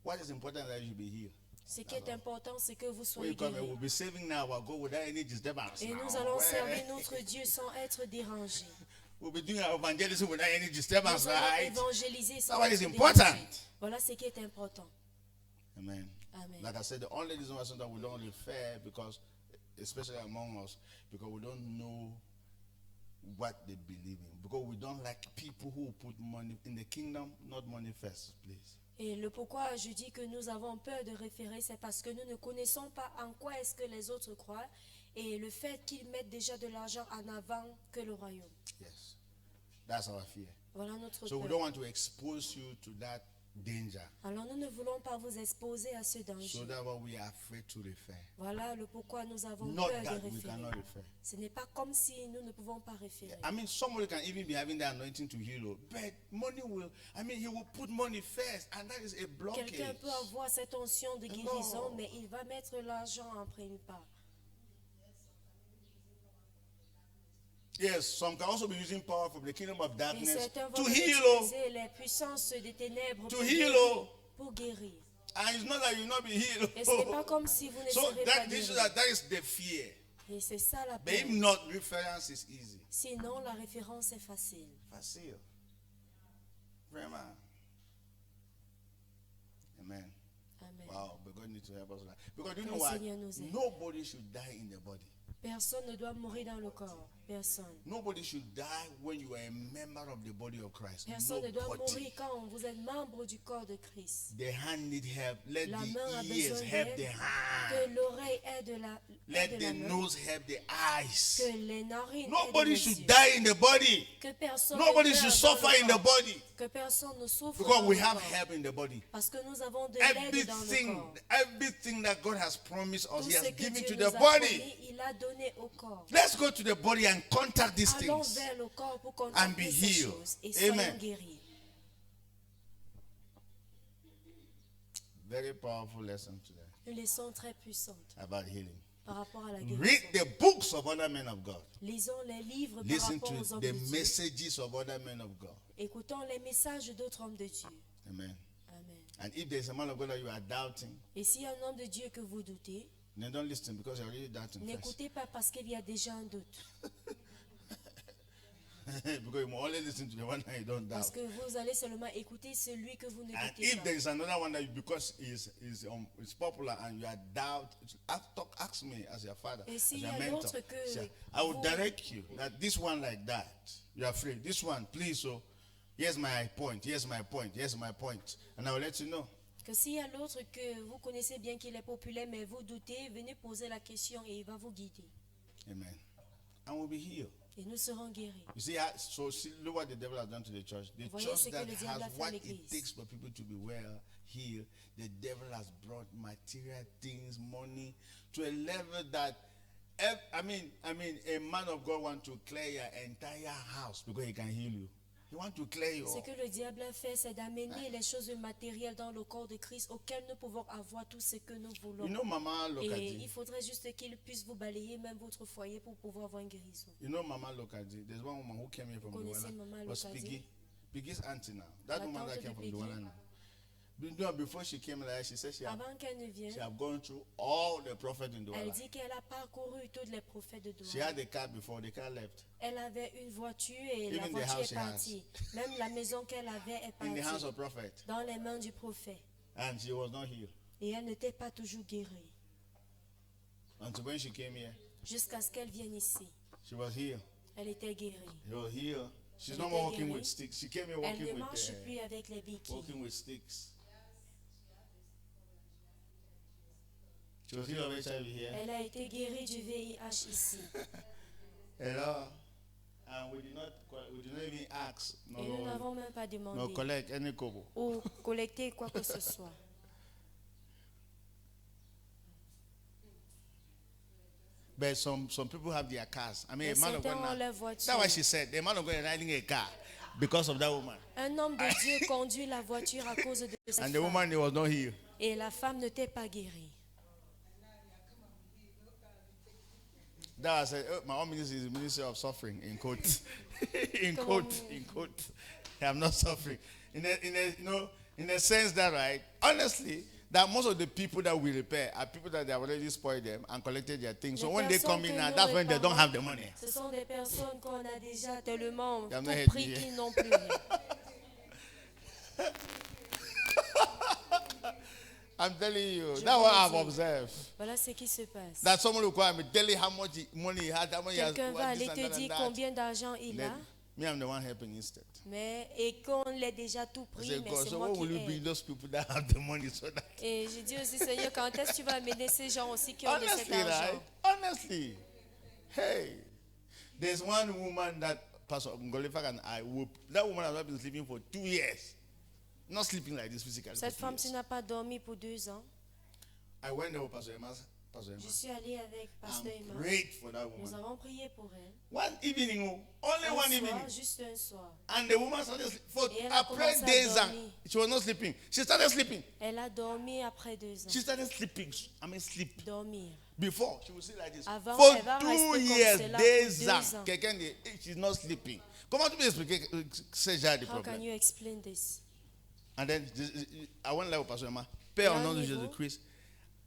What is important that you be here? Ce qui est important, c'est que vous When soyez you come, guéris. we'll be saving now our go without any disturbance. Et now. nous allons Well, servir notre Dieu sans être dérangés. We'll be doing our evangelism without any Nous disturbance, allons right? évangéliser sans That's what être is dérangés. important. Voilà ce qui est important. Amen. Amen. Like I said, the only reason why sometimes we don't refer, because, especially among us, because we don't know what they believe in. Because we don't like people who put money in the kingdom, not money first, please. Et le pourquoi je dis que nous avons peur de référer, c'est parce que nous ne connaissons pas en quoi est-ce que les autres croient et le fait qu'ils mettent déjà de l'argent en avant que le royaume. Yes. That's our fear. Voilà notre So we peur. don't want to expose you to that danger. Alors nous ne voulons pas vous exposer à ce So danger. that's why we are afraid to refer. Voilà le pourquoi nous avons Not peur that de we cannot référer. refer. Ce n'est pas comme si nous ne pouvons pas référer. I mean, somebody can even be having the anointing to heal, but money will, I mean, he will put money first, and that is a blockage. Quelqu'un peut avoir cette onction de guérison, Non. mais il va mettre l'argent en premier pas. Yes, some can also be using power from the kingdom of Et darkness certains to vont heal. utiliser les puissances des ténèbres To pour heal, guérir, oh. pour guérir. And it's not that you will not be healed. Et ce n'est pas comme si vous ne So serez pas guéri. that is the fear. Et c'est ça la But if peur. not, reference is easy. Sinon, la référence est facile. Facile. Vraiment. Amen. Amen. Wow, but God needs to help us. Because you Que know le what? Seigneur nous aide. Nobody should die in the body. Personne ne doit mourir dans le corps. Personne. Nobody should die when you are a member of the body of Christ. Personne ne doit Nobody. mourir quand vous êtes membre du corps de Christ. The hand need help. Let La main a the ears besoin help the d'aide. hand. Que l'oreille aide la, Let aide the la main. nose help the eyes. Que les narines Nobody aident les should yeux. die in the body. Que personne Nobody ne should meure dans suffer le in the corps. body. Que personne ne souffre Because dans we le have corps. help in the body. Parce que nous avons de l'aide dans le corps. Everything that God has promised us, Tout He ce has que given Dieu to nous the a body. promis, il a donné au corps. Let's go to the body and contact these Allons things. vers le corps pour And be contempler ces healed. choses et soyons Amen. guéris. Very powerful lesson today Une leçon très puissante about healing. par rapport à la Read guérison. the books of other men of God. Lisons les livres par Listen rapport aux to hommes the de Dieu. messages of other men of God. Écoutons les messages d'autres hommes de Dieu. Amen. Amen. And if there's a man of God that you are doubting, Et s'il y a un homme de Dieu que vous doutez, then don't listen because you're already doubting first. n'écoutez pas parce qu'il y a déjà un doute. Because you only listen to the one that you don't doubt. Parce que vous allez seulement écouter celui que vous ne And doutez if pas. there is another one that you, because it's popular and you are doubt, ask me as your father, Et as s'il y your a mentor. l'autre que Say, I will vous- direct you that this one like that, you are free. This one, please, so here's my point, here's my point, here's my point. And I will let you know. Que s'il y a l'autre que vous connaissez bien qu'il est populaire, mais vous doutez, venez poser la question et il va vous guider. Amen. And we'll be healed. Et nous serons guéris. You see, look what the devil has done to the church. The Voyez church ce que that le diable a has fait à what it l'église. takes for people to be well, healed, the devil has brought material things, money, to a level that, a man of God wants to clear your entire house because he can heal you. He wants to clear you Ce all. que le diable a fait, c'est d'amener les choses matérielles dans le corps de Christ auxquelles nous pouvons avoir tout ce que nous voulons. You know, Mama Et Lokadi. il faudrait juste qu'il puisse vous balayer même votre foyer pour pouvoir avoir une guérison. You know, Mama Lokadi. There's one woman who came here from Connaissez Douala. Mama Was Lokadi? Piggy's auntie now. That La woman that tante came de from Piggy. Douala now. Before she came like, she said she have Avant qu'elle ne vienne, gone through all the prophets in elle Douala. dit qu'elle a parcouru tous les prophètes de She Douala. had a car before, the car left. Elle avait une voiture et la Even the voiture house est she partie. Même la maison qu'elle avait est In the hands partie of prophet. dans les mains du prophète. And she was not healed. Et elle n'était pas toujours guérie. Until when she came here, Jusqu'à ce qu'elle vienne ici, she was healed. elle était guérie. She was healed. She's Elle no était more walking guérie. with sticks. She came here Elle walking ne with marche plus avec les béquilles. walking with sticks. She was healed of HIV here. Elle a été guérie du VIH ici. Hello. And we did not even ask Et nous no n'avons même pas demandé collect any kobo. ou collecté quoi que ce soit. But some people have their cars. I mean, Et a man of certains God ont now. leur That's voiture. why she said the man of God is riding a car because of that woman. Un homme de Dieu conduit la voiture à cause de cette And the femme. woman was not healed. Et la femme n'était pas guérie. That was my own ministry is the ministry of suffering in quote. in Come quote, on. in quote. I'm not suffering. In a sense that right, honestly, that most of the people that we repair are people that they have already spoiled them and collected their things. So Les when they come personnes in que now, nous that's when they don't réparons, have the money. Ce sont des personnes qu'on a déjà tellement They have tout not helped pris you. qu'ils n'ont plus rien. I'm telling you, Je that's vous what le I've dis. observed. Voilà ce qui se passe. That someone will call me, tell you how much money he has, how much he has, Quelqu'un va what aller this and te that and dire that. combien d'argent il Then, a, me, I'm the one helping instead. mais et qu'on l'ait déjà tout I pris, say, mais God, c'est so moi what qui will you bring aide. those people that have the money so that Et je dis aussi, Seigneur, quand est-ce que tu vas amener ces gens aussi qui ont de cet honestly, right? argent? Honestly, hey, there's one woman that Pastor Ngolifak and I whooped. That woman has not been sleeping for 2 years. not sleeping like this physically. Cette for 2 femme-ci years. n'a pas dormi pour 2 ans. I went there with Pastor Emma. Je suis allée avec Pasteur And Emma. prayed for that Nous woman. avons prié pour elle. One evening, only Un one soir, evening. juste un soir. And the woman started for Et elle a après commencé à days and dormir. she was not sleeping. She started sleeping. Elle a dormi après 2 ans. She started sleeping. I mean sleep. Dormir. Before she would say like this. Avant, For elle va 2 rester comme years, cela days pour 2 and ans. quelqu'un dit, she's not sleeping. Comment tu peux expliquer ce genre de How can problème? you explain this? And then I went là au pasteur Emma. Père au nom de niveau. Jésus-Christ.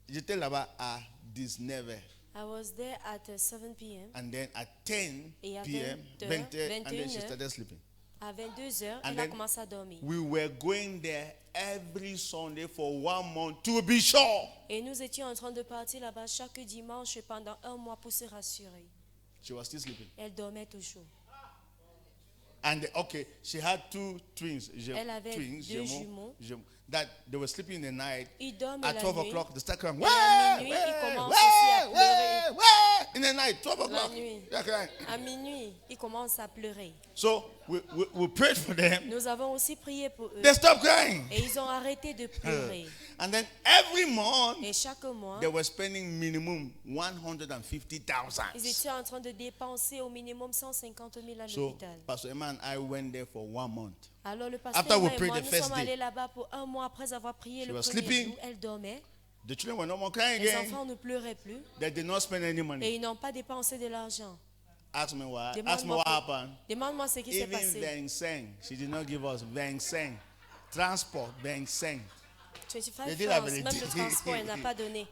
J'étais là-bas à 19h. I was there at 7 p.m. And then at 10 Et à p.m., 20 and then she 21 started sleeping. À 22 heures, And elle a then commencé à dormir. We were going there every Sunday for 1 month to be sure. Et nous étions en train de partir là-bas chaque dimanche pendant 1 mois pour se rassurer. She was still sleeping. Elle dormait toujours. And okay, she had 2 twins. Elle avait 2 jumeaux. That they were sleeping in the night. Ils dorment At la 12 nuit. o'clock, they start crying. Et à minuit, ils commencent aussi à pleurer. In the night, 12 La o'clock. nuit. They're crying. À minuit, ils commencent à pleurer. So we prayed for them. Nous avons aussi prié pour eux. They stopped crying. Et ils ont arrêté de pleurer. And then every month, Et chaque mois, they were spending minimum 150,000. ils étaient en train de dépenser au minimum 150 000 à So l'hôpital. Pastor Emma and I went there for 1 month. Alors le pasteur After we et prayed moi, the nous first sommes day. allés là-bas pour 1 mois après avoir prié She le was premier sleeping. jour. Elle dormait. The children were no more crying Les again. enfants ne pleuraient plus. They did not spend any money. Et ils n'ont pas dépensé de l'argent. Ask me why. Ask me Demande-moi what pour- happened. Demande-moi ce qui s'est Even passé. Vincent, she did not give us Vincent. Transport, Vincent. 25 They did francs, have a- même le transport, elle n'a pas donné.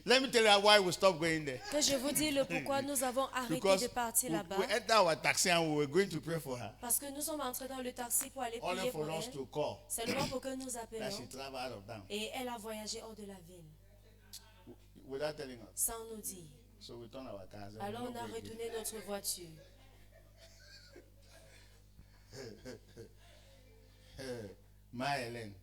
Let me tell you why we stopped going there. Que je vous dis le pourquoi nous avons arrêté Because de partir là-bas. we entered our taxi and we were going to pray for her. Parce que nous sommes entrés dans le taxi pour aller Only prier for pour us elle. to call Seulement pour que nous that she appelions. traveled out of town Et elle a voyagé hors de la ville, without telling us. sans nous dire. So we turned our cars. and Alors we on a went again. retourné notre voiture. My Helen.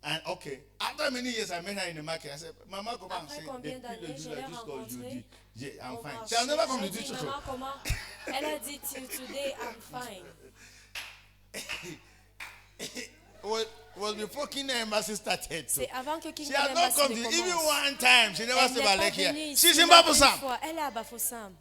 And okay, after many years I met her in the market. I said, Mama, come and Après say, combien the d'années people je do l'ai like this called rencontrée Judy. I'm au fine. marché. She has never come J'ai to this dit, church. maman, comment? Elle a dit, till today I'm fine. It was before Kingdom Embassy started. too. C'est avant que She Kingdom has not Embassy come ne to even commence. one time. She never Elle said n'est about pas like venue here. ici She's in même une Babusam. fois. Elle est à Bafoussam.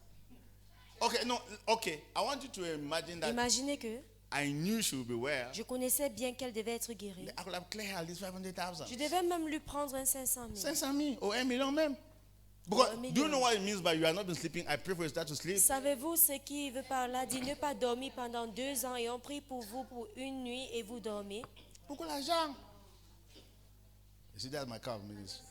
Okay, no, okay. I want you to imagine that Imaginez que I knew she would be well. je connaissais bien qu'elle devait être guérie. I could have cleared her at least 500,000. Je devais même lui prendre un 500 000. 500,000 or 1 million, ma'am. Because Or 1 do you million. know what it means by you have not been sleeping? I pray for you to start to sleep. Savez-vous ce qu'il veut par là? Dit ne pas dormir pendant 2 ans et on prie pour vous pour une nuit et vous dormez. Beaucoup l'argent. You see, that's my car ministry.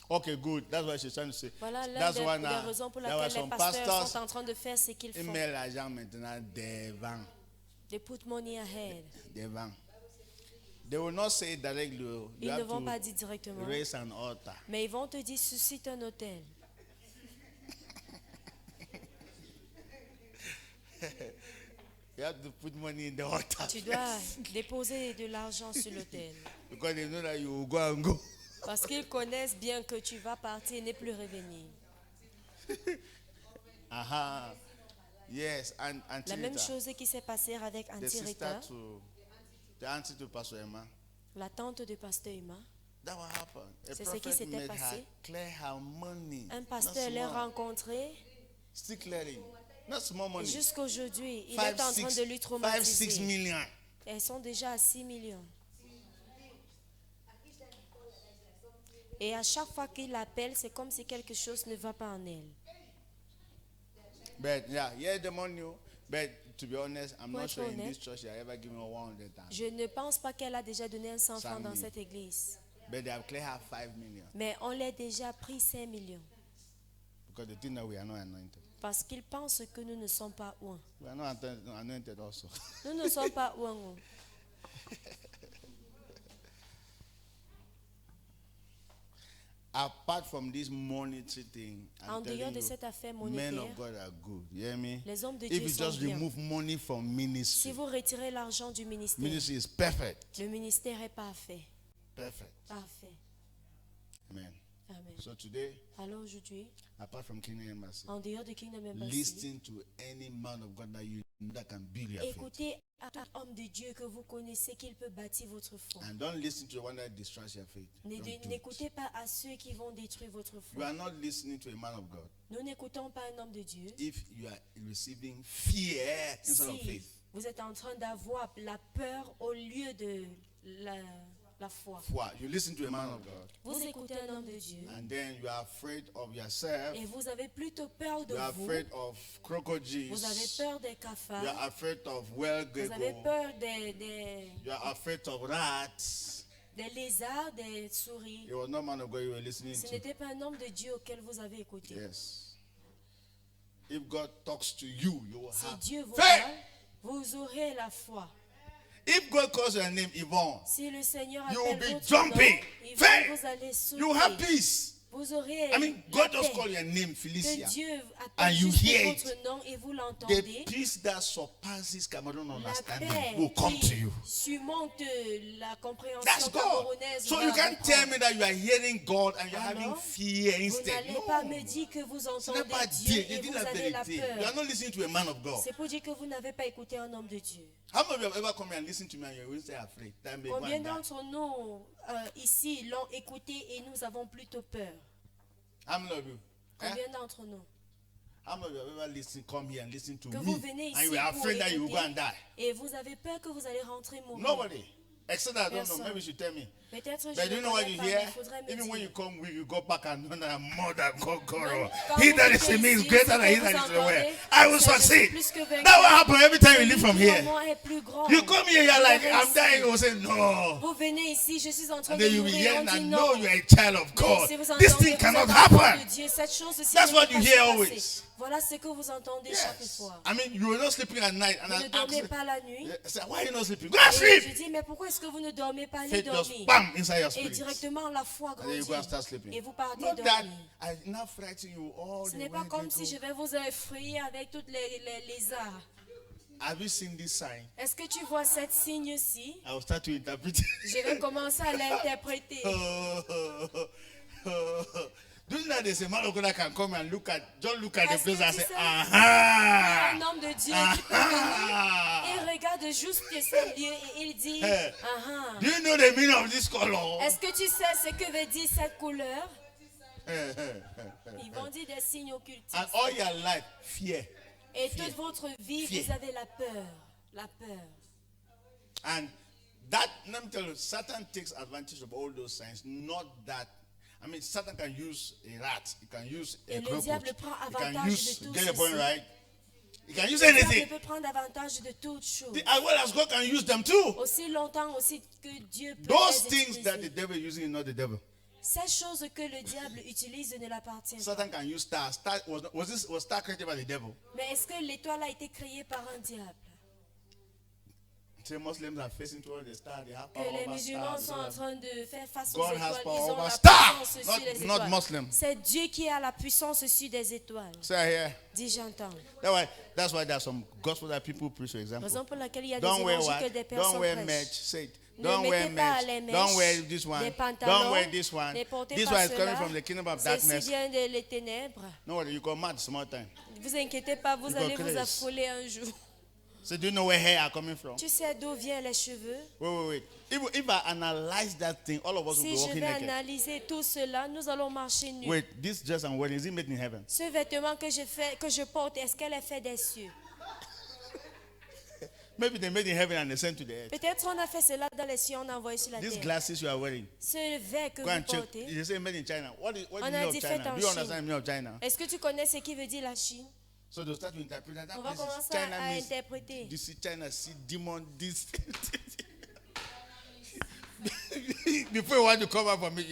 Okay, good. That's what she's trying to say. Voilà l'une That's des, why des now raisons pour there were laquelle les some pasteurs pastors sont en train de faire ce qu'ils ils font. mettent l'argent maintenant devant. They put money ahead. Devant. They will not say it directly. You Ils ne have vont pas to dire directement. raise an altar. Mais ils vont te dire suscite un hôtel. You have to put money in the altar. Tu dois déposer de l'argent sur l'hôtel. Because they know that you will go and go. Parce qu'ils connaissent bien que tu vas partir et ne plus revenir. Aha. Yes, and La même chose qui s'est passée avec the sister Antirita, to the auntie to Pastor Emma. la tante de Pasteur Emma. That what happened. A C'est ce qui prophet s'était made her passé. clear her money. Un Not pasteur l'a small. rencontré. Still clearing. Not small money. Jusqu'aujourd'hui, il 5, est en train 6, de lui 5, 6 traumatiser. million. Elles sont déjà à 6 millions. Et à chaque fois qu'il l'appelle, c'est comme si quelque chose ne va pas en elle. But yeah, here's the money. But to be honest, I'm Pour not être sure in honnête, this church they have ever given her 100,000. Je ne pense pas qu'elle a déjà donné un 100 100 francs dans 000. cette église. But they have cleared her 5 million. Mais on l'a déjà pris 5 millions. Because they think that we are not anointed. Parce qu'ils pensent que nous ne sommes pas loin. We are not anointed also. Nous ne sommes pas loin. Apart from this monetary thing, En I'm dehors telling de you, cette affaire men monétaire, of God are good. You hear me? les hommes de If Dieu you sont just bien. remove money from Si ministry, vous retirez l'argent du ministère, ministry is perfect. le ministère est parfait. Perfect. Parfait. Amen. Amen. So today, Alors aujourd'hui, apart from Kingdom Embassy, en dehors de Kingdom Embassy, listen to any man of God that you know that can build your faith. écoutez à tout homme de Dieu que vous connaissez qu'il peut bâtir votre foi. And don't listen to the one that destroys your faith. Don't do it. N'écoutez pas à ceux qui vont détruire votre You foi. are not listening to a man of God Nous n'écoutons pas un homme de Dieu if you are receiving fear instead of si faith. vous êtes en train d'avoir la peur au lieu de la foi. Why? You listen to a man of God, Vous écoutez un homme de Dieu and then you are afraid of yourself. et vous avez plutôt peur de You are vous. afraid of crocodiles. Vous avez peur des You cafards. are afraid of well Vous avez gecko. peur You are afraid of rats. des lézards, des souris. It was not man of God you were listening Ce to. n'était pas un homme de Dieu auquel vous avez écouté. Yes. If God talks to you, you will Si have Dieu vous faith. parle, vous aurez la foi. If God calls your name Yvonne, Si le Seigneur you will appelle be votre jumping. nom, Faith. vous allez you have sauter. peace. Vous aurez I mean, la God just paix. call your name Felicia. Que Dieu And appelle you juste hear votre nom et vous The l'entendez. peace that surpasses Cameroon La understanding paix will come to qui you. surmonte la compréhension That's God. camerounaise So va you vous can't tell prendre. me that you are hearing God and you're having Alors, fear Vous instead. n'allez No. pas me dire que vous Ce n'est entendez pas Dieu Dieu. et Dis vous la avez la vérité. You are peur. not listening to a man of God. C'est pour dire que vous n'avez pas écouté un homme de Dieu. How many of you have ever come here and listened to me and you always say afraid? That may go Combien and die. d'entre nous ici l'ont écouté et nous avons plutôt peur? How many of you? Eh? Combien d'entre nous? How many of you have ever listened, come here and listen to Que me vous venez and you ici are pour afraid that you will go and écouter die? et vous avez peur que vous allez rentrer mourir. Nobody. Except that I don't know. Personne. Maybe you should tell me. Peut-être je But you ne know what connais you pas, mais hear? il faudrait me Even when dire. you come, you go back and know that more than conqueror. Quand He vous that is écoutez in me is ici, greater ce than he que that vous is in the world. entendez, I will c'est succeed. plus que vainqueur. That will happen every time you leave from Celui qui here. en moi est plus grand. You come here, you're Je like, vais I'm ici. dying. You will say, no. Vous venez ici, je suis en train And de then you will mourir. hear On and dit know non. you are a child of Mais God. si vous This entendez thing que vous cannot êtes enfant happen. de Dieu, cette chose-ci That's ne what peut you pas hear se always. passer. Voilà ce que vous entendez chaque Yes. fois. I mean, you were not sleeping at night. And Vous ne I dormez asked, pas la nuit. I said, why are you not sleeping? Go and Et je sleep. dis, mais pourquoi est-ce que vous ne dormez pas? Allez Faith just dormir. bam inside your Et spirit. directement, la foi And then you grandit. go and start sleeping. Et vous partez Not that dormir. I now frighten you all Ce the n'est pas way comme they si je go. vais vous effrayer avec toutes les arts. Have you seen this sign? Est-ce que tu vois cette signe-ci? I will start to interpret. Je vais commencer à l'interpréter. Do you know that there's a man of God that can come and just look at the Est-ce que place and tu say, sais, aha! un homme de Dieu qui peut venir Aha! et regarde juste ce lieu et il dit, Hey. ah, Do you know the meaning of this color? est-ce que tu sais ce que veut dire cette couleur? Ils vont dire des signes occultes. And all your life, fear. Et fear. toute votre vie, Fear. vous avez la peur. La peur. And that, let me tell you, Satan takes advantage of all those signs. Not that, I mean, Satan can use a rat. He can use a Et le crocodile. diable prend He can avantage use, de tout get the point ceci. right? He can use Le diable anything. peut prendre avantage de toutes choses. As well as God can use them too. Aussi longtemps aussi que Dieu peut Those les things that the utiliser. devil is using is not the devil. Ces choses que le diable utilise ne l'appartiennent pas. Satan can use stars. Star was star created by the devil? Mais est-ce que l'étoile a été créée par un diable? Say Muslims are facing towards the star. They have Que power les over musulmans stars. sont en train de faire face aux God has étoiles. power Ils ont over la stars, puissance sur les not étoiles. Muslim. C'est Dieu qui a la puissance sur des étoiles. Say here. Dis, j'entends. That's why there's some gospel that people preach, for example. Raison pour laquelle il y a des Don't wear évangiles que what? des Don't personnes wear prêchent. match. Say it. Ne Don't wear mettez pas match. les mèches, Don't wear this one. les pantalons, Don't wear this one. ne portez This pas one is coming cela. from the kingdom of Ceci darkness. vient des ténèbres. No worry, you come mad small time. Ne vous inquiétez pas, vous You allez go vous crazy. affoler un jour. So do you know where hair are coming from? Tu sais d'où viennent les cheveux? Wait. If I analyze that thing, all of us will Si be je walking vais naked. analyser tout cela, nous allons marcher nus. Wait, this dress I'm wearing, is it made in heaven? Ce vêtement que je porte, est-ce qu'elle est faite des cieux? Maybe they made in heaven and they sent to the earth. Peut-être on a fait cela dans les cieux, on a envoyé sur la These terre. glasses you are wearing, Ce verre que go vous and check. portez, They say made in China. What is the On meaning a of dit China? fait en Do you Chine. understand the meaning of China? est-ce que tu connais ce qui veut dire la Chine? So they start to interpret that. On That va place is commencer China à means interpréter. this is China, see demon, this. Before you want to come out from it,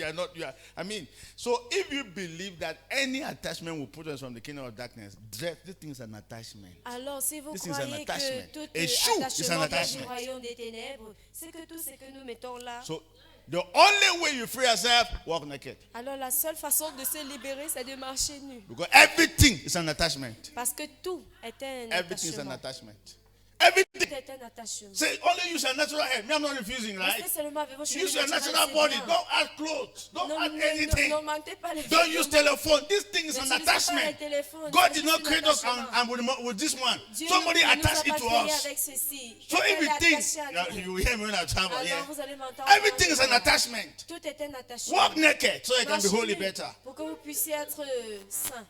I mean, so if you believe that any attachment will put us from the kingdom of darkness, this thing is an attachment. Alors, si vous This is an croyez que attachment. tout A shoe is an attachement vient du attachment. royaume des ténèbres, c'est que tout ce que nous mettons là, So the only way you free yourself, walk naked. alors la seule façon de se libérer, c'est de marcher nu. Because everything is an attachment. Parce que tout est un Everything is an attachement. attachment. Everything. Tout est un attachement. Say only use your natural head. Me, I'm not refusing, right? Restez seulement avec vos cheveux Use your naturels, natural c'est body. bien. Don't add clothes. Don't add anything. N'augmentez pas les Don't use vêtements. telephone. This thing is an N'utilisez pas les attachment. téléphones. God C'est did juste not un create us attachement. with this one. Dieu Somebody ne nous a attached it pas to créés us. avec ceci. So Quelqu'un if you l'a think, attaché à nous. you hear me when I travel, Alors yeah. vous allez m'entendre. Everything is an attachment. Tout est un attachement. Walk naked so you can be Marchez holy nu better. pour que vous puissiez être saint.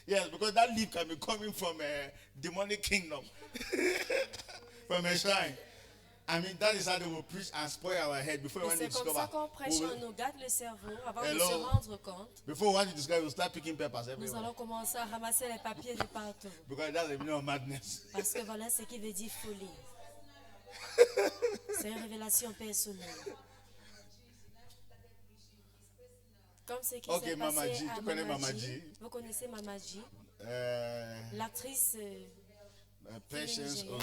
Yes, because that leaf can be coming from a demonic kingdom, from a shrine. I mean, that is how they will preach and spoil our head before we Et want to c'est comme ça discover. qu'on prêche, on nous gâte le cerveau avant de Hello. se rendre compte. Before we want to discover, we'll start picking peppers Nous everywhere. allons commencer à ramasser les papiers de partout. Because that's the meaning of madness. Parce que voilà ce qui veut dire folie. C'est une révélation personnelle. Comme ce qui Ok, s'est Mama passé G, à tu connais Mama Mama G. G? Vous connaissez Mama G, Uh, l'actrice Patience Nigérienne.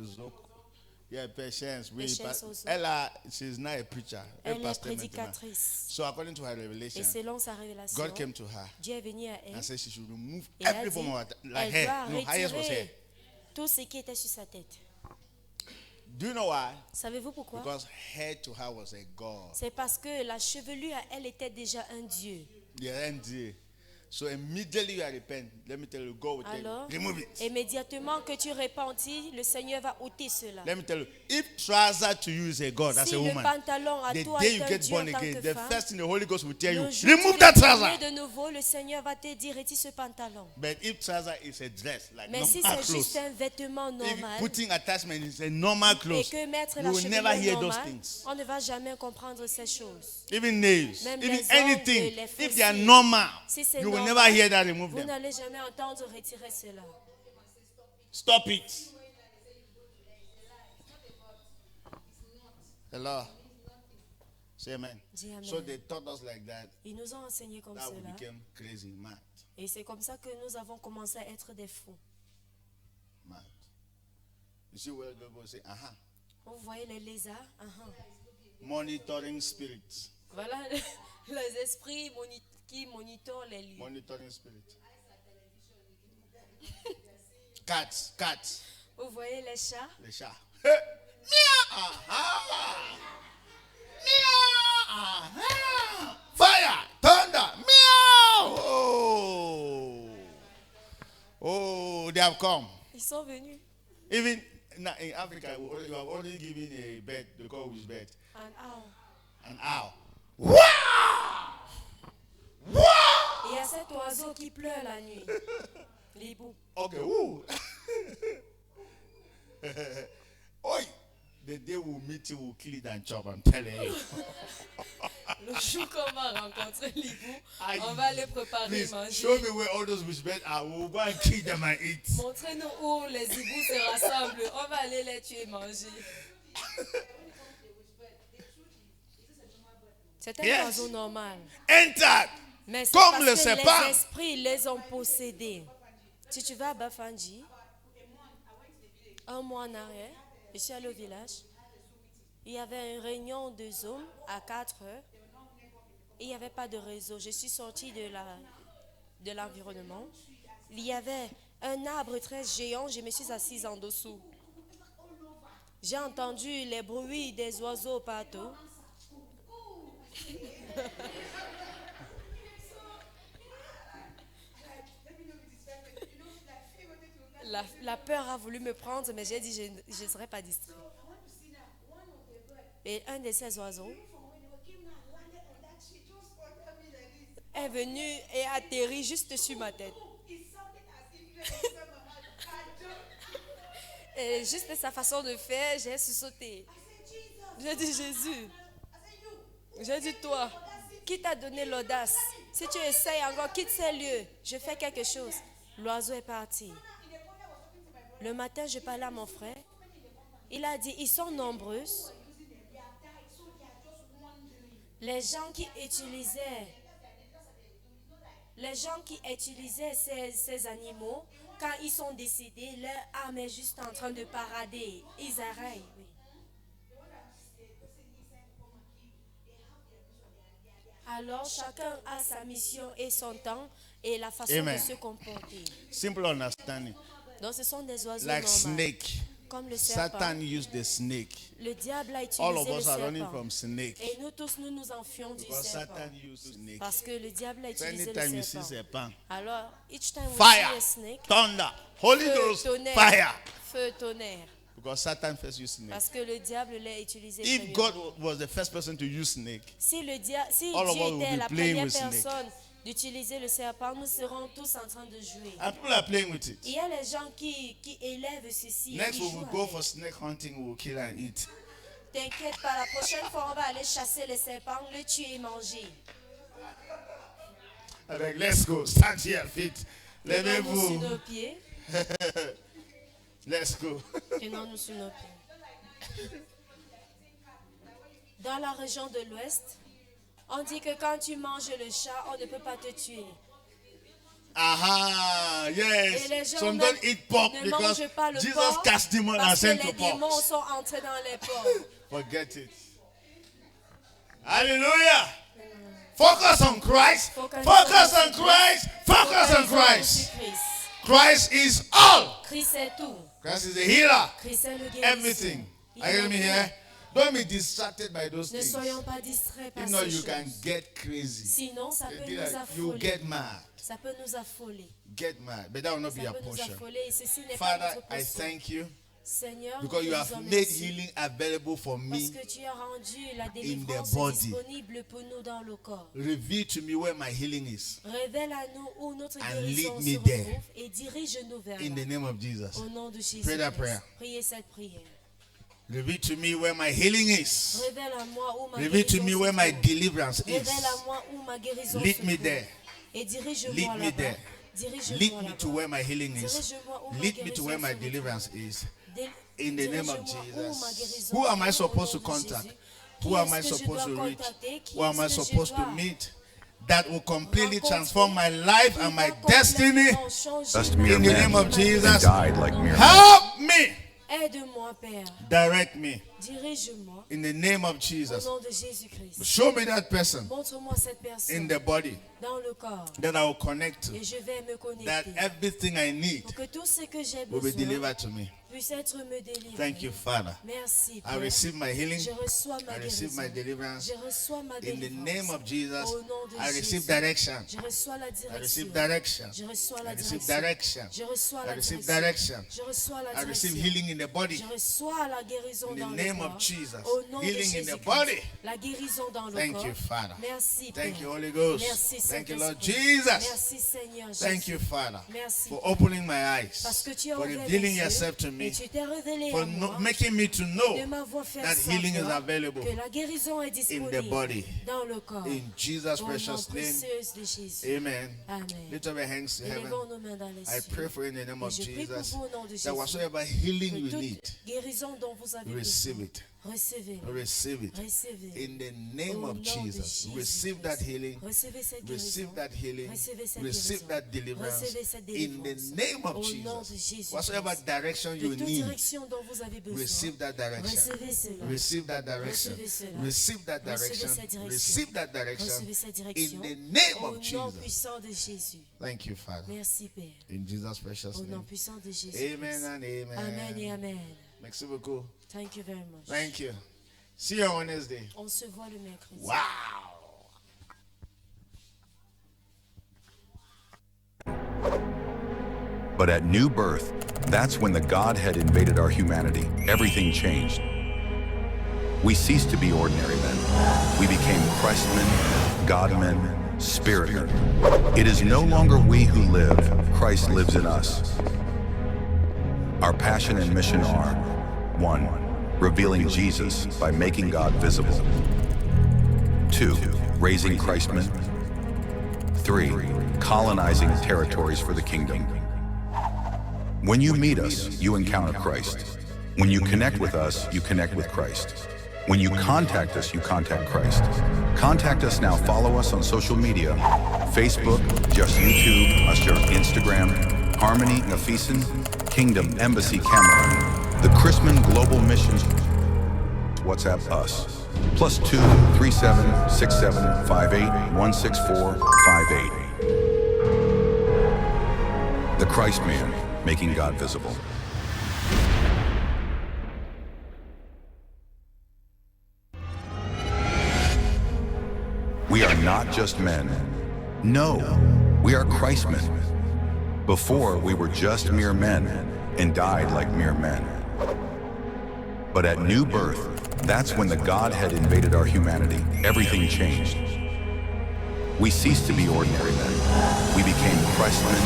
Ozok. Yeah, Patience. Patience Ozok. Ella, she's not a preacher. Elle est pastor maintenant. prédicatrice. So according to her revelation, Et selon sa révélation, God came to her Dieu est venu à elle and said she should remove et a every dit, form of like elle hair. doit No, highest was hair. retirer tout ce qui était sur sa tête. Do you know why? Savez-vous pourquoi? Because hair to her was a god. C'est parce que la chevelure à elle était déjà un dieu. Yeah, and so immediately you repent. Let me tell you, God will tell Alors, you, remove it. immédiatement que tu repentis, le Seigneur va ôter cela. Let me tell you, if trouser to you is a god, as Si a le woman, pantalon à the toi day est you un get Dieu en born tant again, que the femme, first thing the Holy Ghost will tell you, le jour où remove tu that es trouser. né de nouveau, le Seigneur va te dire retire ce pantalon. But if trouser is a dress, like Mais si normal c'est juste clothes, un vêtement if normal putting attachment is a normal et clothes, que mettre you la will never hear chevelure those normale, things. on ne va jamais comprendre ces choses. Even nails, Même even les ongles, anything, les if they are fossiles. normal, Si c'est you will normal, never hear that remove vous them. n'allez jamais entendre retirer cela. Stop it. Hello. Say amen. Dis amen. So they taught us like that. Ils nous ont enseigné comme That we cela. became crazy, mad, Et c'est comme ça que nous avons commencé à être des fous. mad. You see where the Bible say, Vous voyez les lézards? monitoring spirits, Voilà les esprits qui monitorent les lieux. monitoring spirits. Cats, Vous voyez les chats? les chats. Hey, meow, meow, fire, thunder, meow. Oh, they have come. Ils sont venus. Even now in Africa, you have only given a bird, they call which bird? An owl. Wow! Wow! Il y a cet oiseau qui pleure la nuit. L'hibou. Okay, woo. Oi! The day we'll meet you, we'll kill it and chop, I'm telling you. Le jour qu'on va rencontrer l'hibou, Aïe. on va les préparer Please, manger. show me where all those witch birds are. We'll go and kill them and eat. Montrez-nous où les hiboux se rassemblent. On va aller les tuer et manger. C'est un Yes. oiseau normal. Enter! Mais c'est Comme parce le que serpent. les esprits les ont possédés. Si tu vas à Bafandji, un mois en arrière, je suis allée au village. Il y avait une réunion de Zoom à 4 heures. Il n'y avait pas de réseau. Je suis sortie de l'environnement. Il y avait un arbre très géant. Je me suis assise en dessous. J'ai entendu les bruits des oiseaux partout. La peur a voulu me prendre, mais j'ai dit je ne serai pas distrait. Et un de ces oiseaux est venu et atterri juste sur ma tête. Et juste sa façon de faire, j'ai sauté. J'ai dit Jésus. J'ai dit toi, qui t'a donné l'audace? Si tu essayes encore, quitte ces lieux. Je fais quelque chose. L'oiseau est parti. Le matin, je parlais à mon frère. Il a dit, ils sont nombreux. Les gens qui utilisaient ces animaux, quand ils sont décédés, leur âme est juste en train de parader. Ils arrêtent. Oui. Alors chacun a sa mission et son temps et la façon Amen. de se comporter. Simple understanding. Donc ce sont des oiseaux Like normaux. snake. Comme le serpent. Satan used the snake. Le diable a All utilisé of le us are running serpent. from snake. Et nous tous, nous nous enfuons du Because serpent. Satan used snake. Parce que le diable a So utilisé anytime le you see serpent. serpent, Alors, each time we fire, see a snake, thunder, Holy feu, Ghost, tonnerre, fire. feu, tonnerre. Because Satan first used snake. Parce que le diable l'a utilisé. If God was the first person to use snake, Si, si all of us Dieu will était be la playing première with snake. personne d'utiliser le serpent, nous serons tous en train de jouer. and people are playing with it. Il y a les gens qui élèvent ceci. Et Next qui we jouent will go avec. for snake hunting, we will kill and eat. T'inquiète pas, la prochaine fois, on va aller chasser les serpents, le tuer et manger. I'm like, let's go, stand here, feet. Tenons-nous sur Levez-vous. nos pieds. Let's go. Tenons-nous sur nos pieds. Dans la région de l'Ouest, on dit que quand tu manges le chat, on ne peut pas te tuer. Aha, Et yes. les gens Some même don't eat pork ne because mangent pas le Jesus porc cast demons and parce que sent les to démons pork. sont entrés dans les porcs. Forget it. Hallelujah. Focus on Christ. Focus on Christ. Focus on Christ. Christ is all. Christ est tout. Christ is the healer. Christ est le guérisseur. Everything. Il Are you est hearing me tout. here? Don't be distracted by those Ne things. soyons pas distraits par If not, ces you can choses. get crazy. Sinon, ça peut nous You affoler. get mad. Ça peut nous affoler. Get mad. But that will not be Ça your peut nous portion. affoler et ceci n'est pas Father, notre I portion. thank you Seigneur, because you nous have disons made merci healing available for parce me. que tu as rendu la délivrance body. disponible pour nous dans le corps. Reveal to me where my healing is. Révèle à nous où notre And guérison lead se me retrouve there. et dirige-nous vers In the là. name of Jesus. Au nom de Jésus. Pray that prayer. Priez cette prière. Reveal to me where my healing is. Révèle à moi où ma Reveal to guérison me se where my trouve. deliverance is. Révèle à moi où ma guérison Lead se me trouve. there. Et dirige-moi Lead me là-bas. there. Dirige-moi Lead me là-bas. to where my healing is. Dirige-moi où ma Lead me to where guérison my se retrouve. deliverance is. Dé- In the name of dirige-moi où ma Jesus. guérison Who se am I trouve au supposed to nom de contact? Jésus. Who Qui am est-ce I que je supposed dois to reach? contacter? Qui Who am I est-ce que je supposed to dois meet? That will completely rencontrer? transform my life Qui and my va destiny. complètement changer Just ma mere In the vie name et of ma Jesus. destinée. died like mere men. Help me. Aide-moi, Père. Direct me. Dirige-moi In the name of au Jesus. nom de Jésus-Christ. Show me that person Montre-moi cette in personne the body dans le corps that I will connect to. et je vais me That connecter everything I need pour que tout ce que j'ai will be besoin delivered to me. puisse être me délivré. Thank you, Father. Merci, I Père. receive my healing. Je reçois ma I receive my guérison. deliverance. Je reçois ma In the délivrance. name of Jesus, Au nom de I receive Jésus. direction. Je reçois la I direction. receive direction. Je reçois I la receive direction. direction. Je reçois I la receive direction. direction. Je reçois la I receive direction. healing in the body. Je reçois la guérison In the dans name le of corps. Jesus. Au nom de Healing in Jésus the body. La guérison dans le Thank corps. you, Father. Merci, Thank Père. you, Holy Ghost. Merci, Thank you, Saint-Esprit. Lord Jesus. Merci, Seigneur Jésus. Thank you, Father, Merci, for Père. opening my eyes, Parce que tu as for ouvert revealing mes yeux yourself to et me, tu t'es révélé for à moi making me to know de m'avoir fait that healing is savoir available que la guérison est in disponible the body. dans le corps. In Jesus' Au nom precious name, précieux de Jésus. amen. Amen. Lift up your hands to heaven. Élevons nos mains dans les I cieux. pray for you in the name Et of je prie pour Jesus vous au nom de Jésus. that whatsoever healing you Que need, toute guérison dont vous avez receive besoin, it. recevez. Receive it. Recevez. In the name Au of nom de Jesus, Jésus receive Christ. that healing. Recevez cette Receive guérison. that healing. Recevez cette Receive guérison. that deliverance. Recevez cette In délivrance. the name of Au nom de Jesus. Jésus Whatsoever Christ. direction De you toute need, direction dont vous avez besoin. receive that direction. Recevez cela. Receive that direction. Recevez cela. Receive that Recevez direction. cette direction. Receive that direction. Recevez cette In direction. the name Au of nom Jesus. puissant de Jésus. Thank you, Father. Merci, Père. In Jesus' precious Au nom name. puissant de Jésus. Amen and amen. Amen et amen. Merci beaucoup. Thank you very much. Thank you. See you on Wednesday. On se voit le mercredi. Wow. But at new birth, that's when the Godhead invaded our humanity. Everything changed. We ceased to be ordinary men. We became Christmen, God-men, Spirit-men. It is no longer we who live, Christ lives in us. Our passion and mission are: 1. Revealing Jesus by making God visible. 2. Raising Christmen. 3. Colonizing territories for the kingdom. When you meet us, you encounter Christ. When you connect with us, you connect with Christ. When you contact us, you contact Christ. Contact us now. Follow us on social media. Facebook, Just YouTube, us on Instagram, Harmony Nafisen, Kingdom Embassy Cameron, the Chrisman Global Mission. WhatsApp us. +2 37 67 58 164 58. The Christ Man, making God visible. We are not just men. No, we are Christmen. Before, we were just mere men and died like mere men. But at new birth, that's when the Godhead invaded our humanity. Everything changed. We ceased to be ordinary men. We became Christmen,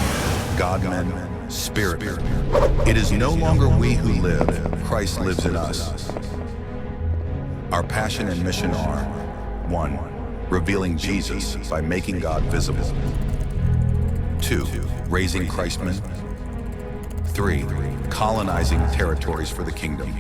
God-men, spirit men. It is no longer we who live, Christ lives in us. Our passion and mission are: 1. Revealing Jesus by making God visible. 2. Raising Christmen. 3. Colonizing territories for the kingdom.